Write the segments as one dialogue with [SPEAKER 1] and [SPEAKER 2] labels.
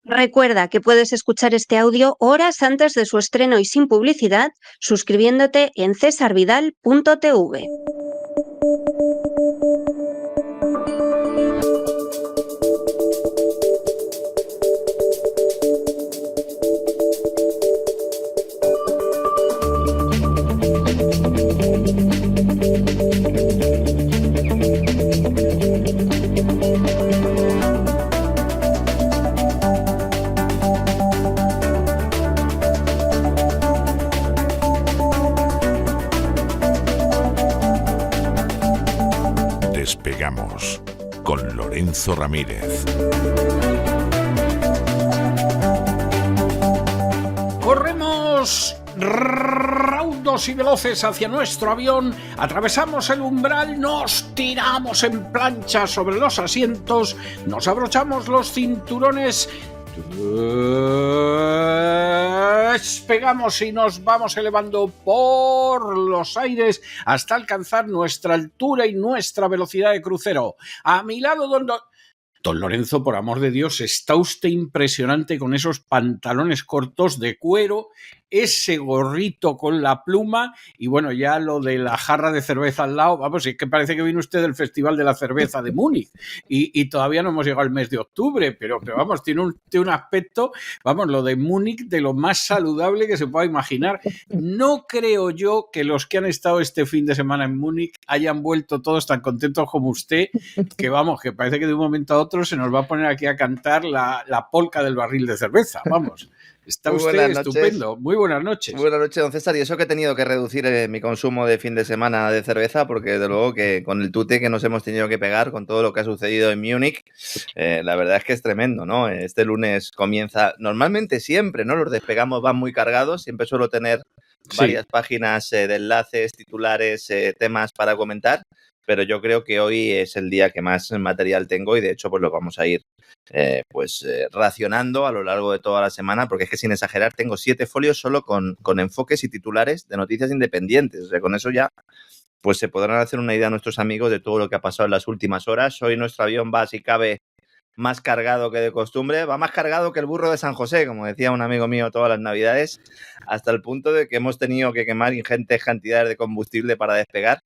[SPEAKER 1] Recuerda que puedes escuchar este audio horas antes de su estreno y sin publicidad suscribiéndote en cesarvidal.tv.
[SPEAKER 2] Despegamos con Lorenzo Ramírez.
[SPEAKER 3] Corremos raudos y veloces hacia nuestro avión, atravesamos el umbral, nos tiramos en plancha sobre los asientos, nos abrochamos los cinturones, despegamos y nos vamos elevando por los aires hasta alcanzar nuestra altura y nuestra velocidad de crucero. A mi lado, Don Lorenzo, por amor de Dios, está usted impresionante con esos pantalones cortos de cuero, ese gorrito con la pluma y bueno, ya lo de la jarra de cerveza al lado. Vamos, es que parece que vino usted del Festival de la Cerveza de Múnich y todavía no hemos llegado al mes de octubre, pero vamos, tiene un aspecto, vamos, lo de Múnich de lo más saludable que se pueda imaginar. No creo yo que los que han estado este fin de semana en Múnich hayan vuelto todos tan contentos como usted, que vamos, que parece que de un momento a otro se nos va a poner aquí a cantar la polca del barril de cerveza, vamos. Está
[SPEAKER 4] Muy
[SPEAKER 3] usted estupendo. Muy buenas noches.
[SPEAKER 4] Buenas noches, don César. Y eso que he tenido que reducir mi consumo de fin de semana de cerveza, porque desde luego que con el tute que nos hemos tenido que pegar con todo lo que ha sucedido en Múnich, la verdad es que es tremendo, ¿no? Este lunes comienza, normalmente siempre, ¿no? Los despegamos van muy cargados, siempre suelo tener varias páginas de enlaces, titulares, temas para comentar, pero yo creo que hoy es el día que más material tengo y de hecho pues lo vamos a ir racionando a lo largo de toda la semana, porque es que sin exagerar tengo 7 folios solo con enfoques y titulares de noticias independientes. O sea, con eso ya pues se podrán hacer una idea a nuestros amigos de todo lo que ha pasado en las últimas horas. Hoy nuestro avión va, si cabe, más cargado que de costumbre, va más cargado que el burro de San José, como decía un amigo mío todas las navidades, hasta el punto de que hemos tenido que quemar ingentes cantidades de combustible para despegar,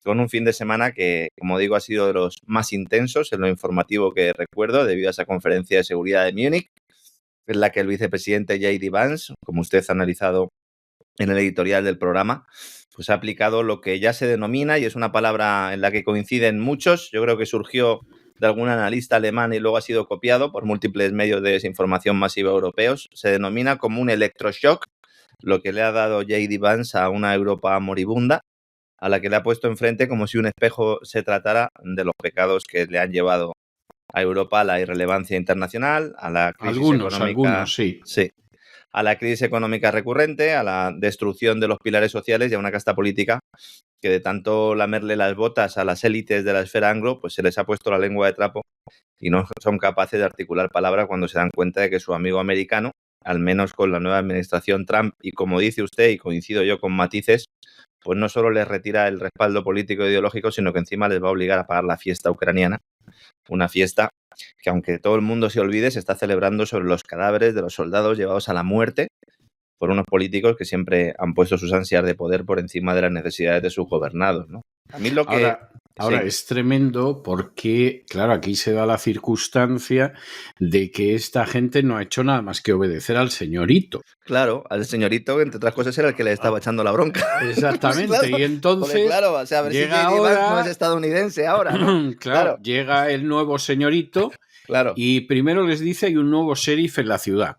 [SPEAKER 4] con un fin de semana que, como digo, ha sido de los más intensos en lo informativo que recuerdo, debido a esa conferencia de seguridad de Múnich, en la que el vicepresidente J.D. Vance, como usted ha analizado en el editorial del programa, pues ha aplicado lo que ya se denomina, y es una palabra en la que coinciden muchos, yo creo que surgió de algún analista alemán y luego ha sido copiado por múltiples medios de desinformación masiva europeos, se denomina como un electroshock, lo que le ha dado J.D. Vance a una Europa moribunda, a la que le ha puesto enfrente como si un espejo se tratara de los pecados que le han llevado a Europa a la irrelevancia internacional, a la crisis económica.
[SPEAKER 3] Algunos, sí.
[SPEAKER 4] Sí. A la crisis económica recurrente, a la destrucción de los pilares sociales y a una casta política que de tanto lamerle las botas a las élites de la esfera anglo, pues se les ha puesto la lengua de trapo y no son capaces de articular palabra cuando se dan cuenta de que su amigo americano, al menos con la nueva administración Trump, y como dice usted, y coincido yo con matices, pues no solo les retira el respaldo político e ideológico, sino que encima les va a obligar a pagar la fiesta ucraniana. Una fiesta que, aunque todo el mundo se olvide, se está celebrando sobre los cadáveres de los soldados llevados a la muerte por unos políticos que siempre han puesto sus ansias de poder por encima de las necesidades de sus gobernados, ¿no? A mí lo que...
[SPEAKER 3] Ahora es tremendo porque, claro, aquí se da la circunstancia de que esta gente no ha hecho nada más que obedecer al señorito.
[SPEAKER 4] Claro, al señorito, entre otras cosas, era el que le estaba echando la bronca.
[SPEAKER 3] Exactamente, pues claro, y entonces...
[SPEAKER 4] Porque, claro, o sea, a ver si ahora... no es estadounidense ahora, ¿no?
[SPEAKER 3] Claro, llega el nuevo señorito y primero les dice hay un nuevo sheriff en la ciudad,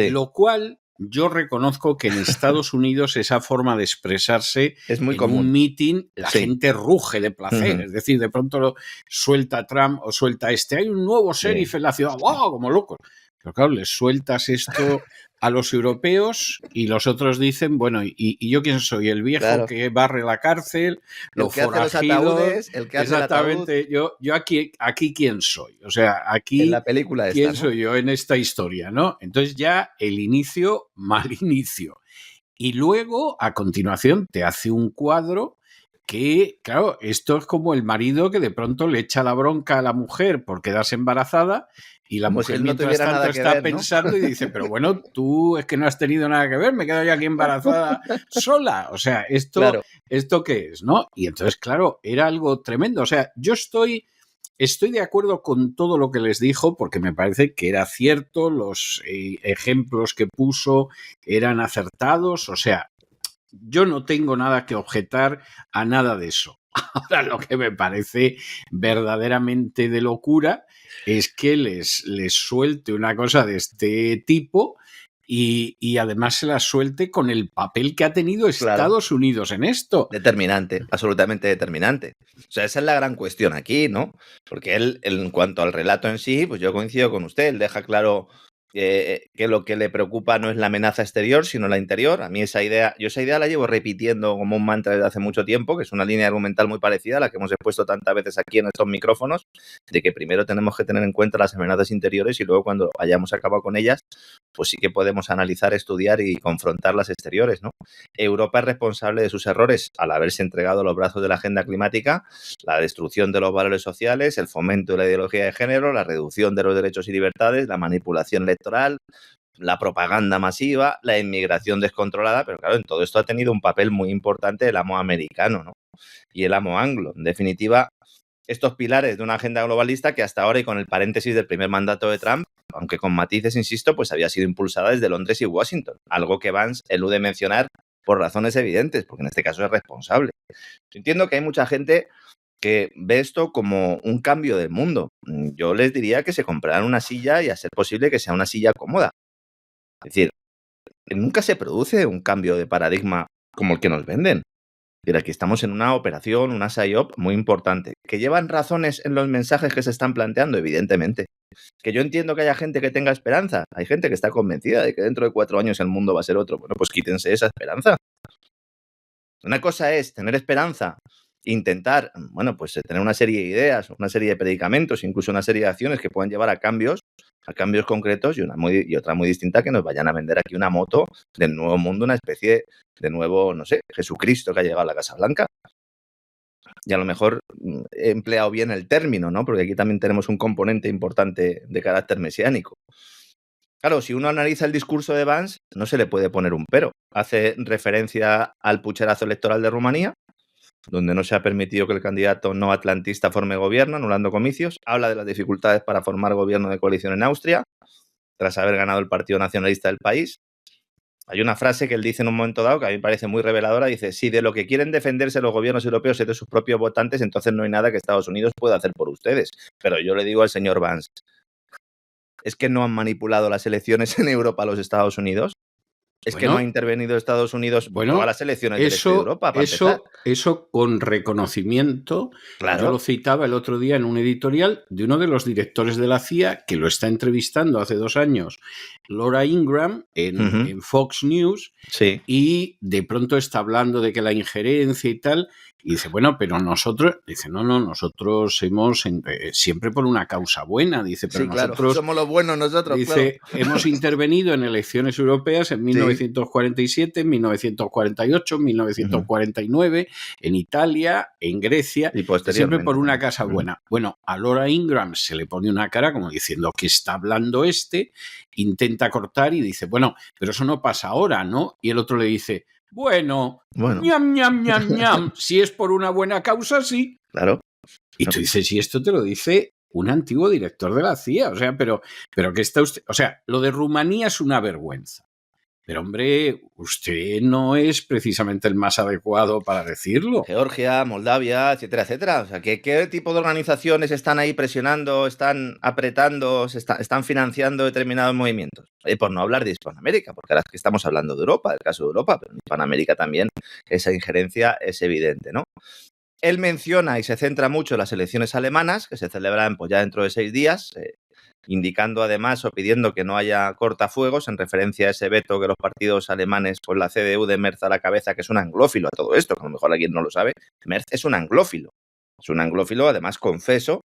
[SPEAKER 3] lo cual... Yo reconozco que en Estados Unidos esa forma de expresarse
[SPEAKER 4] es muy
[SPEAKER 3] en
[SPEAKER 4] común.
[SPEAKER 3] Un meeting, la gente ruge de placer. Es decir, de pronto suelta Trump o suelta hay un nuevo sheriff en la ciudad, ¡wow! Como locos. Pero claro, les sueltas esto a los europeos y los otros dicen, bueno, ¿y yo quién soy? El viejo que barre la cárcel, los forajidos.
[SPEAKER 4] El que hace
[SPEAKER 3] exactamente, yo aquí quién soy. O sea, aquí
[SPEAKER 4] en la película
[SPEAKER 3] quién soy yo en esta historia, ¿no? Entonces ya el inicio, mal inicio. Y luego, a continuación, te hace un cuadro que, claro, esto es como el marido que de pronto le echa la bronca a la mujer por quedarse embarazada Y la
[SPEAKER 4] Como si
[SPEAKER 3] mujer
[SPEAKER 4] él no
[SPEAKER 3] mientras
[SPEAKER 4] tuviera
[SPEAKER 3] tanto
[SPEAKER 4] nada que
[SPEAKER 3] está
[SPEAKER 4] ver, ¿no?
[SPEAKER 3] pensando y dice, pero bueno, tú es que no has tenido nada que ver, me he quedado yo aquí embarazada sola. O sea,
[SPEAKER 4] Claro.
[SPEAKER 3] ¿esto qué es? ¿No? Y entonces, claro, era algo tremendo. O sea, yo estoy de acuerdo con todo lo que les dijo porque me parece que era cierto, los ejemplos que puso eran acertados. O sea, yo no tengo nada que objetar a nada de eso. Ahora lo que me parece verdaderamente de locura es que les suelte una cosa de este tipo y además se la suelte con el papel que ha tenido
[SPEAKER 4] Claro.
[SPEAKER 3] Estados Unidos en esto.
[SPEAKER 4] Determinante, absolutamente determinante. O sea, esa es la gran cuestión aquí, ¿no? Porque él, en cuanto al relato en sí, pues yo coincido con usted. Él deja claro que lo que le preocupa no es la amenaza exterior, sino la interior. A mí esa idea la llevo repitiendo como un mantra desde hace mucho tiempo, que es una línea argumental muy parecida a la que hemos expuesto tantas veces aquí en estos micrófonos, de que primero tenemos que tener en cuenta las amenazas interiores y luego cuando hayamos acabado con ellas, pues sí que podemos analizar, estudiar y confrontar las exteriores, ¿no? Europa es responsable de sus errores al haberse entregado a los brazos de la agenda climática, la destrucción de los valores sociales, el fomento de la ideología de género, la reducción de los derechos y libertades, la manipulación electoral, la propaganda masiva, la inmigración descontrolada, pero claro, en todo esto ha tenido un papel muy importante el amo americano, ¿no? Y el amo anglo. En definitiva, estos pilares de una agenda globalista que hasta ahora y con el paréntesis del primer mandato de Trump, aunque con matices, insisto, pues había sido impulsada desde Londres y Washington, algo que Vance elude mencionar por razones evidentes, porque en este caso es responsable. Yo entiendo que hay mucha gente que ve esto como un cambio del mundo. Yo les diría que se compraran una silla y a ser posible que sea una silla cómoda. Es decir, nunca se produce un cambio de paradigma como el que nos venden. Pero aquí estamos en una operación, una PSYOP muy importante. ¿Que llevan razones en los mensajes que se están planteando? Evidentemente. ¿Que yo entiendo que haya gente que tenga esperanza? Hay gente que está convencida de que dentro de 4 años el mundo va a ser otro. Bueno, pues quítense esa esperanza. Una cosa es tener esperanza, intentar, bueno, pues tener una serie de ideas, una serie de predicamentos, incluso una serie de acciones que puedan llevar a cambios concretos y otra muy distinta que nos vayan a vender aquí una moto del nuevo mundo, una especie de nuevo, no sé, Jesucristo que ha llegado a la Casa Blanca. Y a lo mejor he empleado bien el término, ¿no? Porque aquí también tenemos un componente importante de carácter mesiánico. Claro, si uno analiza el discurso de Vance, no se le puede poner un pero. Hace referencia al pucherazo electoral de Rumanía, donde no se ha permitido que el candidato no atlantista forme gobierno, anulando comicios. Habla de las dificultades para formar gobierno de coalición en Austria, tras haber ganado el Partido Nacionalista del país. Hay una frase que él dice en un momento dado que a mí me parece muy reveladora. Dice, si de lo que quieren defenderse los gobiernos europeos es de sus propios votantes, entonces no hay nada que Estados Unidos pueda hacer por ustedes. Pero yo le digo al señor Vance, ¿es que no han manipulado las elecciones en Europa a los Estados Unidos? ¿Es que no ha intervenido Estados Unidos en todas las elecciones del este de Europa?
[SPEAKER 3] Eso con reconocimiento.
[SPEAKER 4] Claro.
[SPEAKER 3] Yo lo citaba el otro día en un editorial de uno de los directores de la CIA que lo está entrevistando hace 2 años, Laura Ingraham, en Fox News,
[SPEAKER 4] sí.
[SPEAKER 3] Y de pronto está hablando de que la injerencia y tal, y dice, bueno, pero nosotros, dice, no, nosotros hemos, siempre por una causa buena, dice, pero
[SPEAKER 4] sí, claro,
[SPEAKER 3] nosotros,
[SPEAKER 4] somos los buenos nosotros,
[SPEAKER 3] dice,
[SPEAKER 4] claro.
[SPEAKER 3] hemos intervenido en elecciones europeas en 1947, en 1948, en 1949, en Italia, en Grecia,
[SPEAKER 4] y
[SPEAKER 3] siempre por una causa buena. Bueno, a Laura Ingraham se le pone una cara como diciendo que está hablando intenta cortar y dice, bueno, pero eso no pasa ahora, ¿no? Y el otro le dice, bueno. ñam, ñam, ñam, ñam, si es por una buena causa, sí.
[SPEAKER 4] Claro.
[SPEAKER 3] Y tú dices, y esto te lo dice un antiguo director de la CIA, o sea, pero que está usted, o sea, lo de Rumanía es una vergüenza. Pero, hombre, usted no es precisamente el más adecuado para decirlo.
[SPEAKER 4] Georgia, Moldavia, etcétera, etcétera. O sea, ¿qué tipo de organizaciones están ahí presionando, están apretando, están financiando determinados movimientos? Por no hablar de Hispanoamérica, porque ahora es que estamos hablando de Europa, del caso de Europa, pero en Hispanoamérica también esa injerencia es evidente, ¿no? Él menciona y se centra mucho en las elecciones alemanas, que se celebran pues, ya dentro de 6 días, indicando además o pidiendo que no haya cortafuegos en referencia a ese veto que los partidos alemanes con la CDU de Merz a la cabeza, que es un anglófilo a todo esto, que a lo mejor alguien no lo sabe. Merz es un anglófilo además confeso,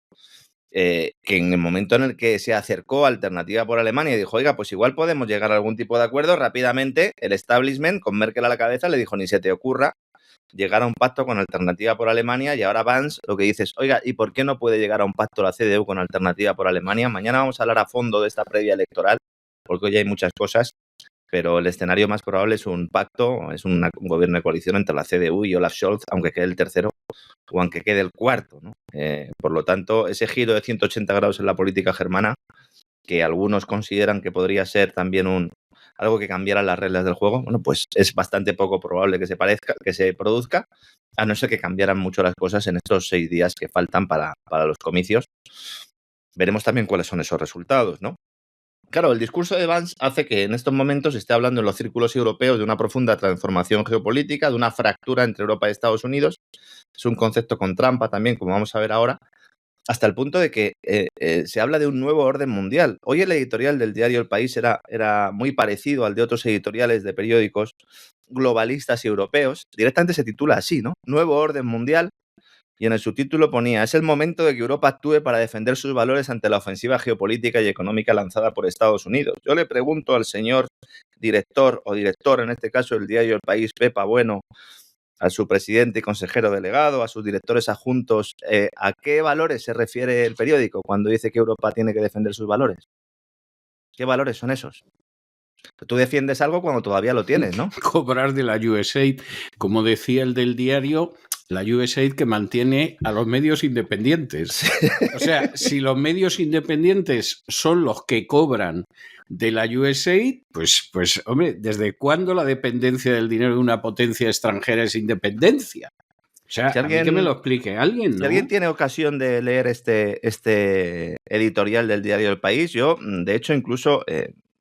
[SPEAKER 4] que en el momento en el que se acercó a Alternativa por Alemania y dijo, oiga, pues igual podemos llegar a algún tipo de acuerdo, rápidamente el establishment con Merkel a la cabeza le dijo, ni se te ocurra, llegar a un pacto con Alternativa por Alemania, y ahora Vance lo que dice es, oiga, ¿y por qué no puede llegar a un pacto la CDU con Alternativa por Alemania? Mañana vamos a hablar a fondo de esta previa electoral, porque hoy hay muchas cosas, pero el escenario más probable es un pacto, es un gobierno de coalición entre la CDU y Olaf Scholz, aunque quede el tercero o aunque quede el cuarto, ¿no? Por lo tanto, ese giro de 180 grados en la política germana, que algunos consideran que podría ser también algo que cambiara las reglas del juego, bueno, pues es bastante poco probable que se produzca, a no ser que cambiaran mucho las cosas en estos 6 días que faltan para los comicios. Veremos también cuáles son esos resultados, ¿no? Claro, el discurso de Vance hace que en estos momentos se esté hablando en los círculos europeos de una profunda transformación geopolítica, de una fractura entre Europa y Estados Unidos. Es un concepto con trampa también, como vamos a ver ahora, hasta el punto de que se habla de un nuevo orden mundial. Hoy el editorial del diario El País era muy parecido al de otros editoriales de periódicos globalistas y europeos. Directamente se titula así, ¿no? Nuevo orden mundial. Y en el subtítulo ponía, es el momento de que Europa actúe para defender sus valores ante la ofensiva geopolítica y económica lanzada por Estados Unidos. Yo le pregunto al señor director, en este caso el diario El País, Pepa Bueno, a su presidente y consejero delegado, a sus directores adjuntos, ¿a qué valores se refiere el periódico cuando dice que Europa tiene que defender sus valores? ¿Qué valores son esos? Tú defiendes algo cuando todavía lo tienes, ¿no?
[SPEAKER 3] Cobrar de la USAID, como decía el del diario, la USAID que mantiene a los medios independientes. Sí. O sea, si los medios independientes son los que cobran de la USAID, pues hombre, ¿desde cuándo la dependencia del dinero de una potencia extranjera es independencia? O sea, si alguien, a mí que me lo explique alguien, ¿no?
[SPEAKER 4] Si alguien tiene ocasión de leer este editorial del diario El País, yo, de hecho, incluso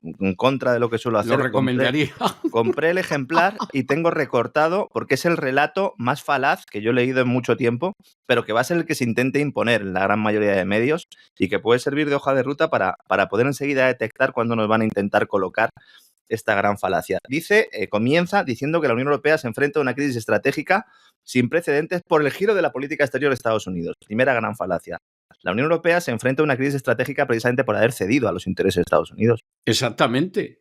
[SPEAKER 4] en contra de lo que suelo hacer,
[SPEAKER 3] lo recomendaría.
[SPEAKER 4] Compré el ejemplar y tengo recortado, porque es el relato más falaz que yo he leído en mucho tiempo, pero que va a ser el que se intente imponer en la gran mayoría de medios y que puede servir de hoja de ruta para poder enseguida detectar cuándo nos van a intentar colocar esta gran falacia. Comienza diciendo que la Unión Europea se enfrenta a una crisis estratégica sin precedentes por el giro de la política exterior de Estados Unidos. Primera gran falacia. La Unión Europea se enfrenta a una crisis estratégica precisamente por haber cedido a los intereses de Estados Unidos.
[SPEAKER 3] Exactamente.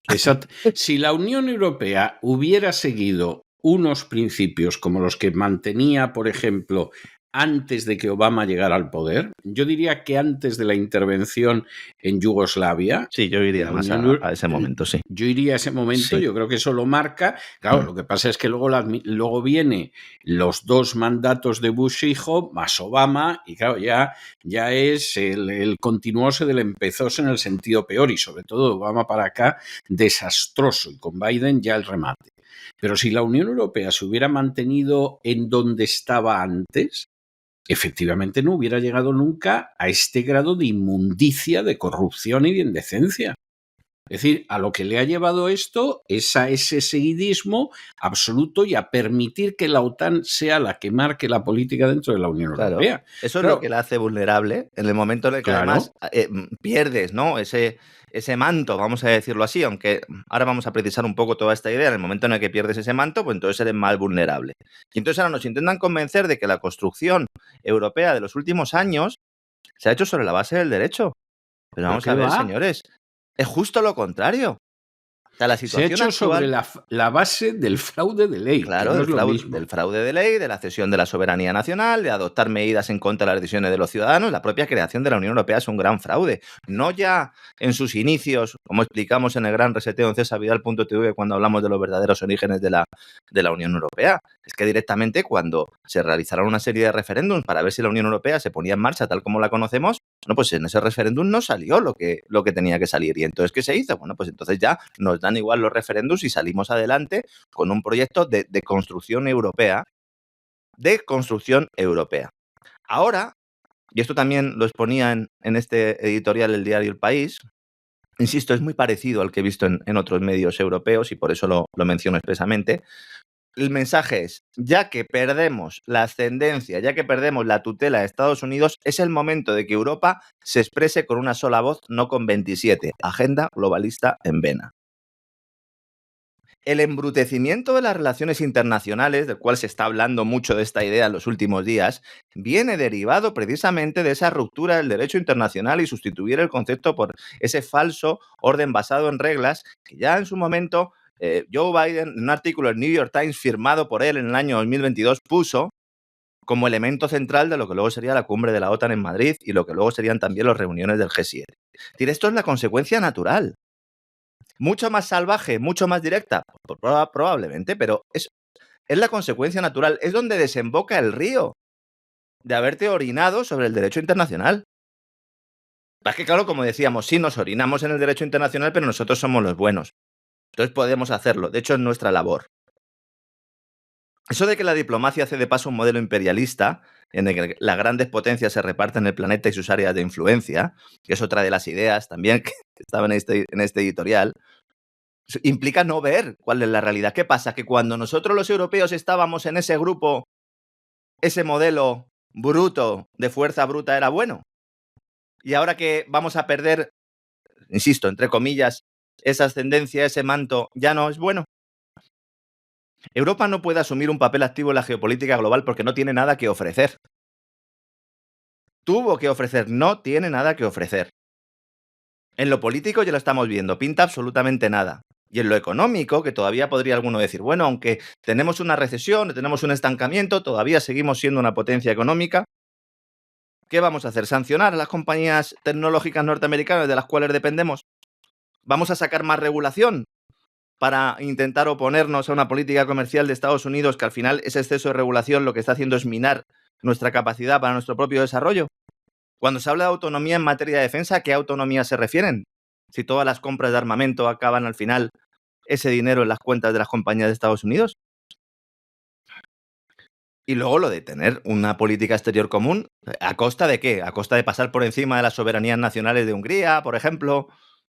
[SPEAKER 3] Si la Unión Europea hubiera seguido unos principios como los que mantenía, por ejemplo, antes de que Obama llegara al poder, yo diría que antes de la intervención en Yugoslavia.
[SPEAKER 4] Sí, yo iría más a ese momento, sí.
[SPEAKER 3] Yo iría a ese momento, sí. Yo creo que eso lo marca. Claro, lo que pasa es que luego viene los 2 mandatos de Bush hijo, más Obama, y claro, ya es el continuóse del empezóse en el sentido peor, y sobre todo Obama para acá, desastroso, y con Biden ya el remate. Pero si la Unión Europea se hubiera mantenido en donde estaba antes, efectivamente no hubiera llegado nunca a este grado de inmundicia, de corrupción y de indecencia. Es decir, a lo que le ha llevado esto es a ese seguidismo absoluto y a permitir que la OTAN sea la que marque la política dentro de la Unión Europea.
[SPEAKER 4] Eso es lo que la hace vulnerable en el momento en el que además pierdes, ¿no? Ese manto, vamos a decirlo así, aunque ahora vamos a precisar un poco toda esta idea. En el momento en el que pierdes ese manto, pues entonces eres más vulnerable. Y entonces ahora nos intentan convencer de que la construcción europea de los últimos años se ha hecho sobre la base del derecho. Pero vamos a ver, señores, es justo lo contrario. O sea, la situación
[SPEAKER 3] se ha hecho
[SPEAKER 4] actual,
[SPEAKER 3] sobre la base del fraude de ley.
[SPEAKER 4] Claro,
[SPEAKER 3] no
[SPEAKER 4] del fraude de ley, de la cesión de la soberanía nacional, de adoptar medidas en contra de las decisiones de los ciudadanos. La propia creación de la Unión Europea es un gran fraude. No ya en sus inicios, como explicamos en el gran reseteo en cesavidal.tv cuando hablamos de los verdaderos orígenes de la Unión Europea. Es que directamente cuando se realizaron una serie de referéndums para ver si la Unión Europea se ponía en marcha tal como la conocemos, bueno, pues en ese referéndum no salió lo que tenía que salir. ¿Y entonces qué se hizo? Bueno, pues entonces ya nos dan igual los referéndums y salimos adelante con un proyecto de construcción europea. De construcción europea. Ahora, y esto también lo exponía en este editorial el diario El País, insisto, es muy parecido al que he visto en otros medios europeos y por eso lo menciono expresamente. El mensaje es, ya que perdemos la ascendencia, ya que perdemos la tutela de Estados Unidos, es el momento de que Europa se exprese con una sola voz, no con 27. Agenda globalista en vena. El embrutecimiento de las relaciones internacionales, del cual se está hablando mucho de esta idea en los últimos días, viene derivado precisamente de esa ruptura del derecho internacional y sustituir el concepto por ese falso orden basado en reglas que ya en su momento Joe Biden, en un artículo del New York Times firmado por él en el año 2022, puso como elemento central de lo que luego sería la cumbre de la OTAN en Madrid y lo que luego serían también las reuniones del G7. Es decir, esto es la consecuencia natural. Mucho más salvaje, mucho más directa, probablemente, pero es la consecuencia natural. Es donde desemboca el río de haberte orinado sobre el derecho internacional. Es que, claro, como decíamos, sí nos orinamos en el derecho internacional, pero nosotros somos los buenos. Entonces podemos hacerlo. De hecho, es nuestra labor. Eso de que la diplomacia hace de paso un modelo imperialista, en el que las grandes potencias se reparten el planeta y sus áreas de influencia, que es otra de las ideas también que estaba en este editorial, implica no ver cuál es la realidad. ¿Qué pasa? Que cuando nosotros los europeos estábamos en ese grupo, ese modelo bruto, de fuerza bruta, era bueno. Y ahora que vamos a perder, insisto, entre comillas, esa ascendencia, ese manto, ya no es bueno. Europa no puede asumir un papel activo en la geopolítica global porque no tiene nada que ofrecer. Tuvo que ofrecer, no tiene nada que ofrecer. En lo político ya lo estamos viendo, pinta absolutamente nada. Y en lo económico, que todavía podría alguno decir, bueno, aunque tenemos una recesión, tenemos un estancamiento, todavía seguimos siendo una potencia económica. ¿Qué vamos a hacer? ¿Sancionar a las compañías tecnológicas norteamericanas de las cuales dependemos? ¿Vamos a sacar más regulación para intentar oponernos a una política comercial de Estados Unidos que al final ese exceso de regulación lo que está haciendo es minar nuestra capacidad para nuestro propio desarrollo? Cuando se habla de autonomía en materia de defensa, ¿a qué autonomía se refieren? Si todas las compras de armamento acaban al final ese dinero en las cuentas de las compañías de Estados Unidos. Y luego lo de tener una política exterior común, ¿a costa de qué? ¿A costa de pasar por encima de las soberanías nacionales de Hungría, por ejemplo,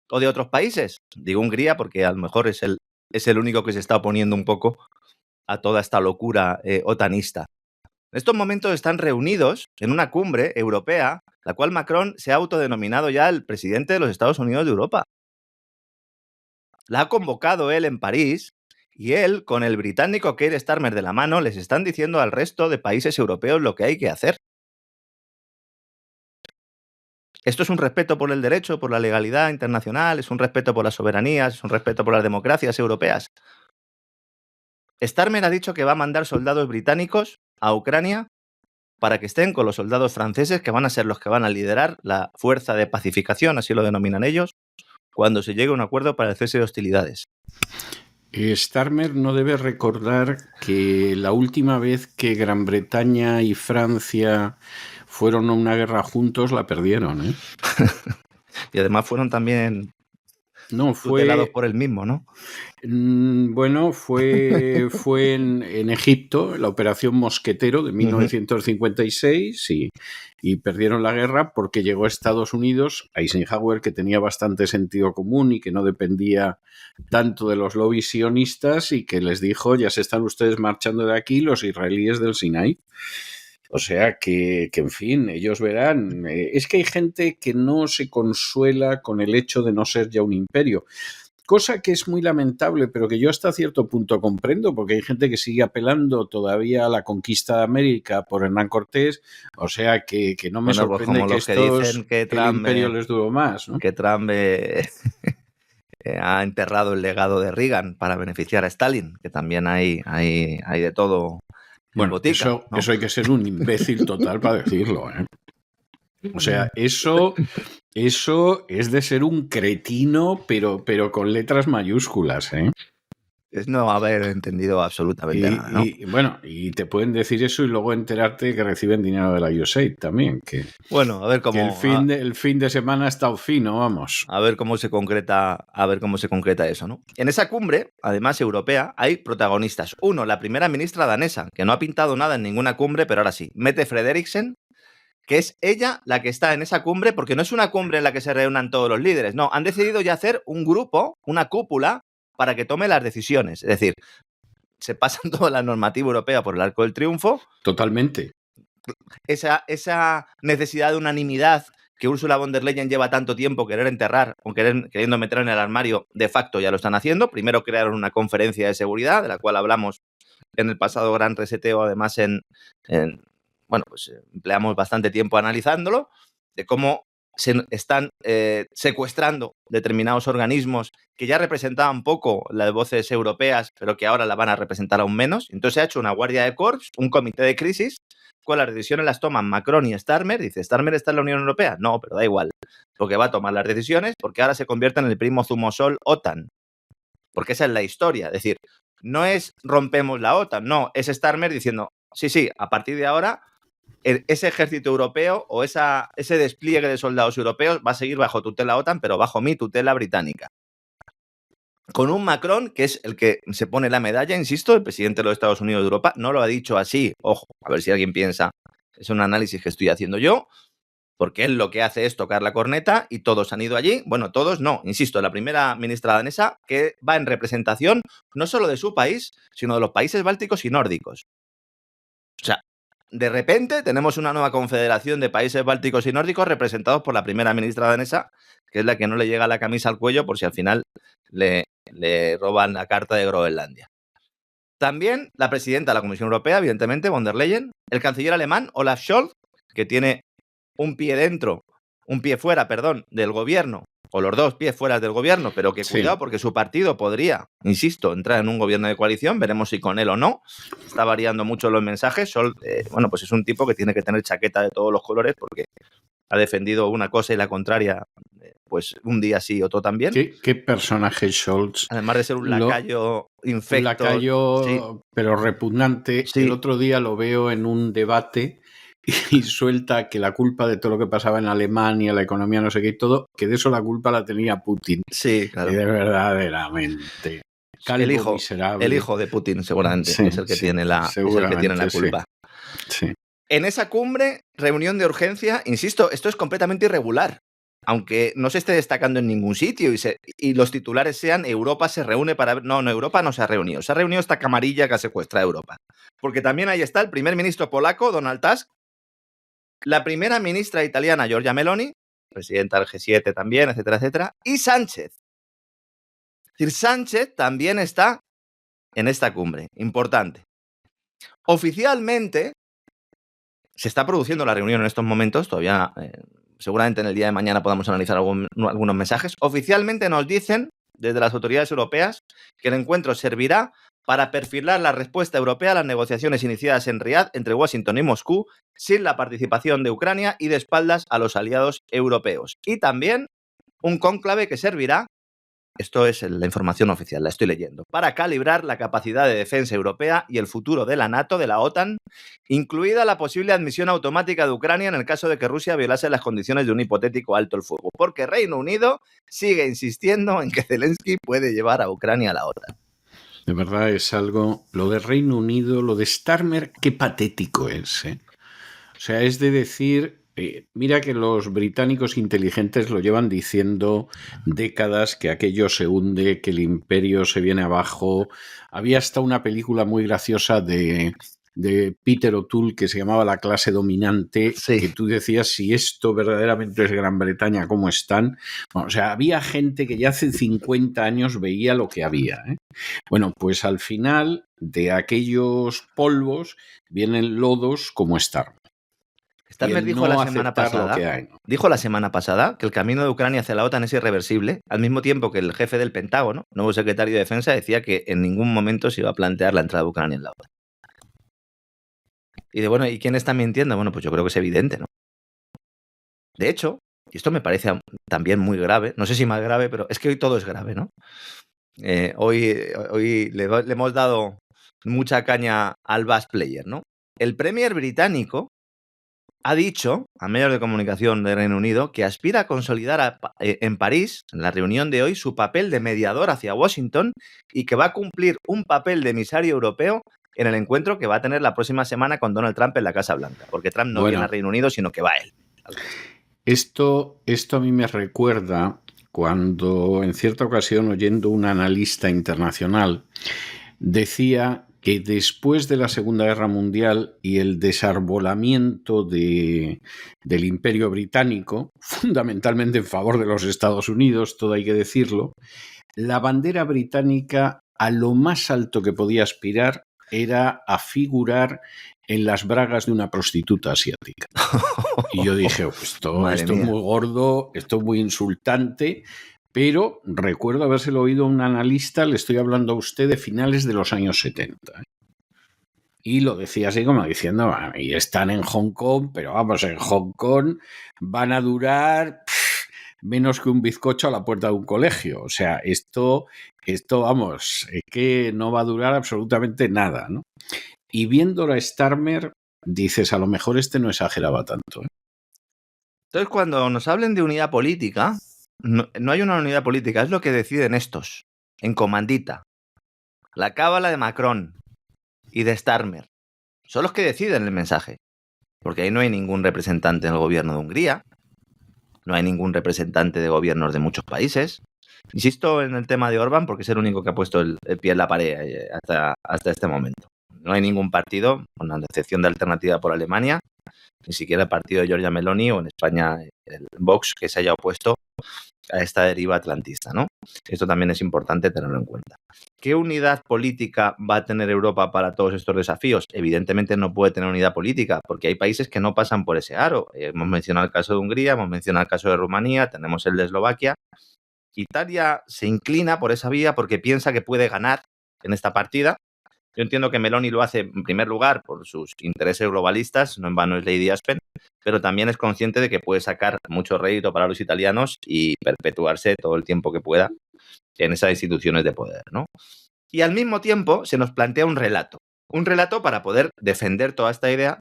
[SPEAKER 4] o de otros países? Digo Hungría porque a lo mejor es el único que se está oponiendo un poco a toda esta locura otanista. En estos momentos están reunidos en una cumbre europea, la cual Macron se ha autodenominado ya el presidente de los Estados Unidos de Europa. La ha convocado él en París y él, con el británico Keir Starmer de la mano, les están diciendo al resto de países europeos lo que hay que hacer. Esto es un respeto por el derecho, por la legalidad internacional, es un respeto por las soberanías, es un respeto por las democracias europeas. Starmer ha dicho que va a mandar soldados británicos a Ucrania para que estén con los soldados franceses, que van a ser los que van a liderar la fuerza de pacificación, así lo denominan ellos, cuando se llegue a un acuerdo para el cese de hostilidades.
[SPEAKER 3] Starmer no debe recordar que la última vez que Gran Bretaña y Francia fueron a una guerra juntos la perdieron, ¿eh?
[SPEAKER 4] Y además fueron también tutelados por él mismo, ¿no?
[SPEAKER 3] Bueno, fue en Egipto, la Operación Mosquetero de 1956, y perdieron la guerra porque llegó a Estados Unidos Eisenhower, que tenía bastante sentido común y que no dependía tanto de los lobbies sionistas, y que les dijo, ya se están ustedes marchando de aquí, los israelíes del Sinaí. O sea que, en fin, ellos verán. Es que hay gente que no se consuela con el hecho de no ser ya un imperio. Cosa que es muy lamentable, pero que yo hasta cierto punto comprendo, porque hay gente que sigue apelando todavía a la conquista de América por Hernán Cortés. O sea que no me sorprende
[SPEAKER 4] como
[SPEAKER 3] que
[SPEAKER 4] los
[SPEAKER 3] estos
[SPEAKER 4] dicen que
[SPEAKER 3] el imperio les duró más, ¿no?
[SPEAKER 4] Que Trump ha enterrado el legado de Reagan para beneficiar a Stalin, que también hay de todo.
[SPEAKER 3] Bueno,
[SPEAKER 4] botica,
[SPEAKER 3] eso
[SPEAKER 4] ¿no?
[SPEAKER 3] eso hay que ser un imbécil total para decirlo, ¿eh? O sea, eso es de ser un cretino, pero con letras mayúsculas, ¿eh?
[SPEAKER 4] Es no haber entendido absolutamente nada, ¿no?
[SPEAKER 3] Y bueno, y te pueden decir eso y luego enterarte que reciben dinero de la USAID también. Que,
[SPEAKER 4] bueno, a ver cómo.
[SPEAKER 3] Que el fin de semana ha estado fino, vamos.
[SPEAKER 4] A ver cómo se concreta eso, ¿no? En esa cumbre, además europea, hay protagonistas. Uno, la primera ministra danesa, que no ha pintado nada en ninguna cumbre, pero ahora sí. Mette Frederiksen, que es ella la que está en esa cumbre, porque no es una cumbre en la que se reúnan todos los líderes, no, han decidido ya hacer un grupo, una cúpula, para que tome las decisiones. Es decir, se pasan toda la normativa europea por el arco del triunfo.
[SPEAKER 3] Totalmente.
[SPEAKER 4] Esa necesidad de unanimidad que Ursula von der Leyen lleva tanto tiempo querer enterrar o queriendo meter en el armario, de facto ya lo están haciendo. Primero crearon una conferencia de seguridad, de la cual hablamos en el pasado gran reseteo, además pues empleamos bastante tiempo analizándolo, de cómo se están secuestrando determinados organismos que ya representaban poco las voces europeas, pero que ahora la van a representar aún menos. Entonces se ha hecho una guardia de corps, un comité de crisis, con las decisiones las toman Macron y Starmer. Dice, ¿Starmer está en la Unión Europea? No, pero da igual, porque va a tomar las decisiones, porque ahora se convierte en el primo zumosol OTAN. Porque esa es la historia. Es decir, no es rompemos la OTAN, no, es Starmer diciendo, sí, a partir de ahora ese ejército europeo o ese despliegue de soldados europeos va a seguir bajo tutela OTAN, pero bajo mi tutela británica. Con un Macron, que es el que se pone la medalla, insisto, el presidente de los Estados Unidos de Europa, no lo ha dicho así. Ojo, a ver si alguien piensa, es un análisis que estoy haciendo yo, porque él lo que hace es tocar la corneta y todos han ido allí. Bueno, todos no, insisto, la primera ministra danesa que va en representación no solo de su país, sino de los países bálticos y nórdicos. O sea, de repente tenemos una nueva confederación de países bálticos y nórdicos representados por la primera ministra danesa, que es la que no le llega la camisa al cuello por si al final le roban la carta de Groenlandia. También la presidenta de la Comisión Europea, evidentemente, von der Leyen, el canciller alemán Olaf Scholz, que tiene un pie fuera, del gobierno, o los dos pies fuera del gobierno, pero que cuidado porque su partido podría, insisto, entrar en un gobierno de coalición, veremos si con él o no, está variando mucho los mensajes. Scholz, pues es un tipo que tiene que tener chaqueta de todos los colores porque ha defendido una cosa y la contraria, pues un día sí, otro también.
[SPEAKER 3] ¿Qué personaje Scholz?
[SPEAKER 4] Además de ser un lacayo infecto.
[SPEAKER 3] Un lacayo, sí, pero repugnante. Sí. El otro día lo veo en un debate y suelta que la culpa de todo lo que pasaba en Alemania, la economía, no sé qué y todo, que de eso la culpa la tenía Putin.
[SPEAKER 4] Sí, claro.
[SPEAKER 3] Y de verdaderamente.
[SPEAKER 4] El hijo de Putin, seguramente, es el que tiene la culpa.
[SPEAKER 3] Sí.
[SPEAKER 4] En esa cumbre, reunión de urgencia, insisto, esto es completamente irregular. Aunque no se esté destacando en ningún sitio y los titulares sean Europa se reúne para... No, Europa no se ha reunido. Se ha reunido esta camarilla que secuestra a Europa. Porque también ahí está el primer ministro polaco, Donald Tusk, la primera ministra italiana, Giorgia Meloni, presidenta del G7 también, etcétera, etcétera, y Sánchez. Es decir, Sánchez también está en esta cumbre. Importante. Oficialmente, se está produciendo la reunión en estos momentos, todavía... seguramente en el día de mañana podamos analizar algunos mensajes. Oficialmente nos dicen, desde las autoridades europeas, que el encuentro servirá para perfilar la respuesta europea a las negociaciones iniciadas en Riad entre Washington y Moscú, sin la participación de Ucrania y de espaldas a los aliados europeos. Y también un cónclave que servirá, esto es la información oficial, la estoy leyendo, para calibrar la capacidad de defensa europea y el futuro de la NATO, de la OTAN, incluida la posible admisión automática de Ucrania en el caso de que Rusia violase las condiciones de un hipotético alto el fuego, porque Reino Unido sigue insistiendo en que Zelensky puede llevar a Ucrania a la OTAN.
[SPEAKER 3] De verdad es algo, lo de Reino Unido, lo de Starmer, qué patético es, ¿eh? O sea, es de decir... mira que los británicos inteligentes lo llevan diciendo décadas, que aquello se hunde, que el imperio se viene abajo. Había hasta una película muy graciosa de Peter O'Toole que se llamaba La clase dominante, sí, que tú decías si esto verdaderamente es Gran Bretaña, ¿cómo están? Bueno, o sea, había gente que ya hace 50 años veía lo que había, ¿eh? Bueno, pues al final de aquellos polvos vienen lodos como Starmer.
[SPEAKER 4] Starmer dijo la semana pasada que el camino de Ucrania hacia la OTAN es irreversible, al mismo tiempo que el jefe del Pentágono, nuevo secretario de Defensa, decía que en ningún momento se iba a plantear la entrada de Ucrania en la OTAN. ¿Y quién está mintiendo? Bueno, pues yo creo que es evidente, ¿no? De hecho, y esto me parece también muy grave, no sé si más grave, pero es que hoy todo es grave, ¿no? Hoy le hemos dado mucha caña al bass player, ¿no? El premier británico ha dicho a medios de comunicación de Reino Unido que aspira a consolidar en París, en la reunión de hoy, su papel de mediador hacia Washington y que va a cumplir un papel de emisario europeo en el encuentro que va a tener la próxima semana con Donald Trump en la Casa Blanca, porque Trump no viene a Reino Unido, sino que va él.
[SPEAKER 3] Esto a mí me recuerda cuando en cierta ocasión, oyendo un analista internacional, decía que después de la Segunda Guerra Mundial y el desarbolamiento del Imperio Británico, fundamentalmente en favor de los Estados Unidos, todo hay que decirlo, la bandera británica a lo más alto que podía aspirar era a figurar en las bragas de una prostituta asiática. Y yo dije, pues esto es muy gordo, esto es muy insultante, pero recuerdo habérselo oído a un analista, le estoy hablando a usted de finales de los años 70. Y lo decía así como diciendo, y están en Hong Kong, pero vamos, en Hong Kong van a durar menos que un bizcocho a la puerta de un colegio. O sea, esto vamos, es que no va a durar absolutamente nada, ¿no? Y viéndolo a Starmer, dices, a lo mejor no exageraba tanto, ¿eh?
[SPEAKER 4] Entonces, cuando nos hablen de unidad política, no hay una unidad política, es lo que deciden estos, en comandita. La cábala de Macron y de Starmer son los que deciden el mensaje, porque ahí no hay ningún representante en el gobierno de Hungría, no hay ningún representante de gobiernos de muchos países. Insisto en el tema de Orbán porque es el único que ha puesto el pie en la pared hasta este momento. No hay ningún partido, con la excepción de Alternativa por Alemania, ni siquiera el partido de Giorgia Meloni o en España el Vox, que se haya opuesto a esta deriva atlantista, ¿no? Esto también es importante tenerlo en cuenta. ¿Qué unidad política va a tener Europa para todos estos desafíos? Evidentemente no puede tener unidad política porque hay países que no pasan por ese aro. Hemos mencionado el caso de Hungría, hemos mencionado el caso de Rumanía, tenemos el de Eslovaquia. Italia se inclina por esa vía porque piensa que puede ganar en esta partida. Yo entiendo que Meloni lo hace en primer lugar por sus intereses globalistas, no en vano es Lady Aspen, pero también es consciente de que puede sacar mucho rédito para los italianos y perpetuarse todo el tiempo que pueda en esas instituciones de poder, ¿no? Y al mismo tiempo se nos plantea un relato para poder defender toda esta idea,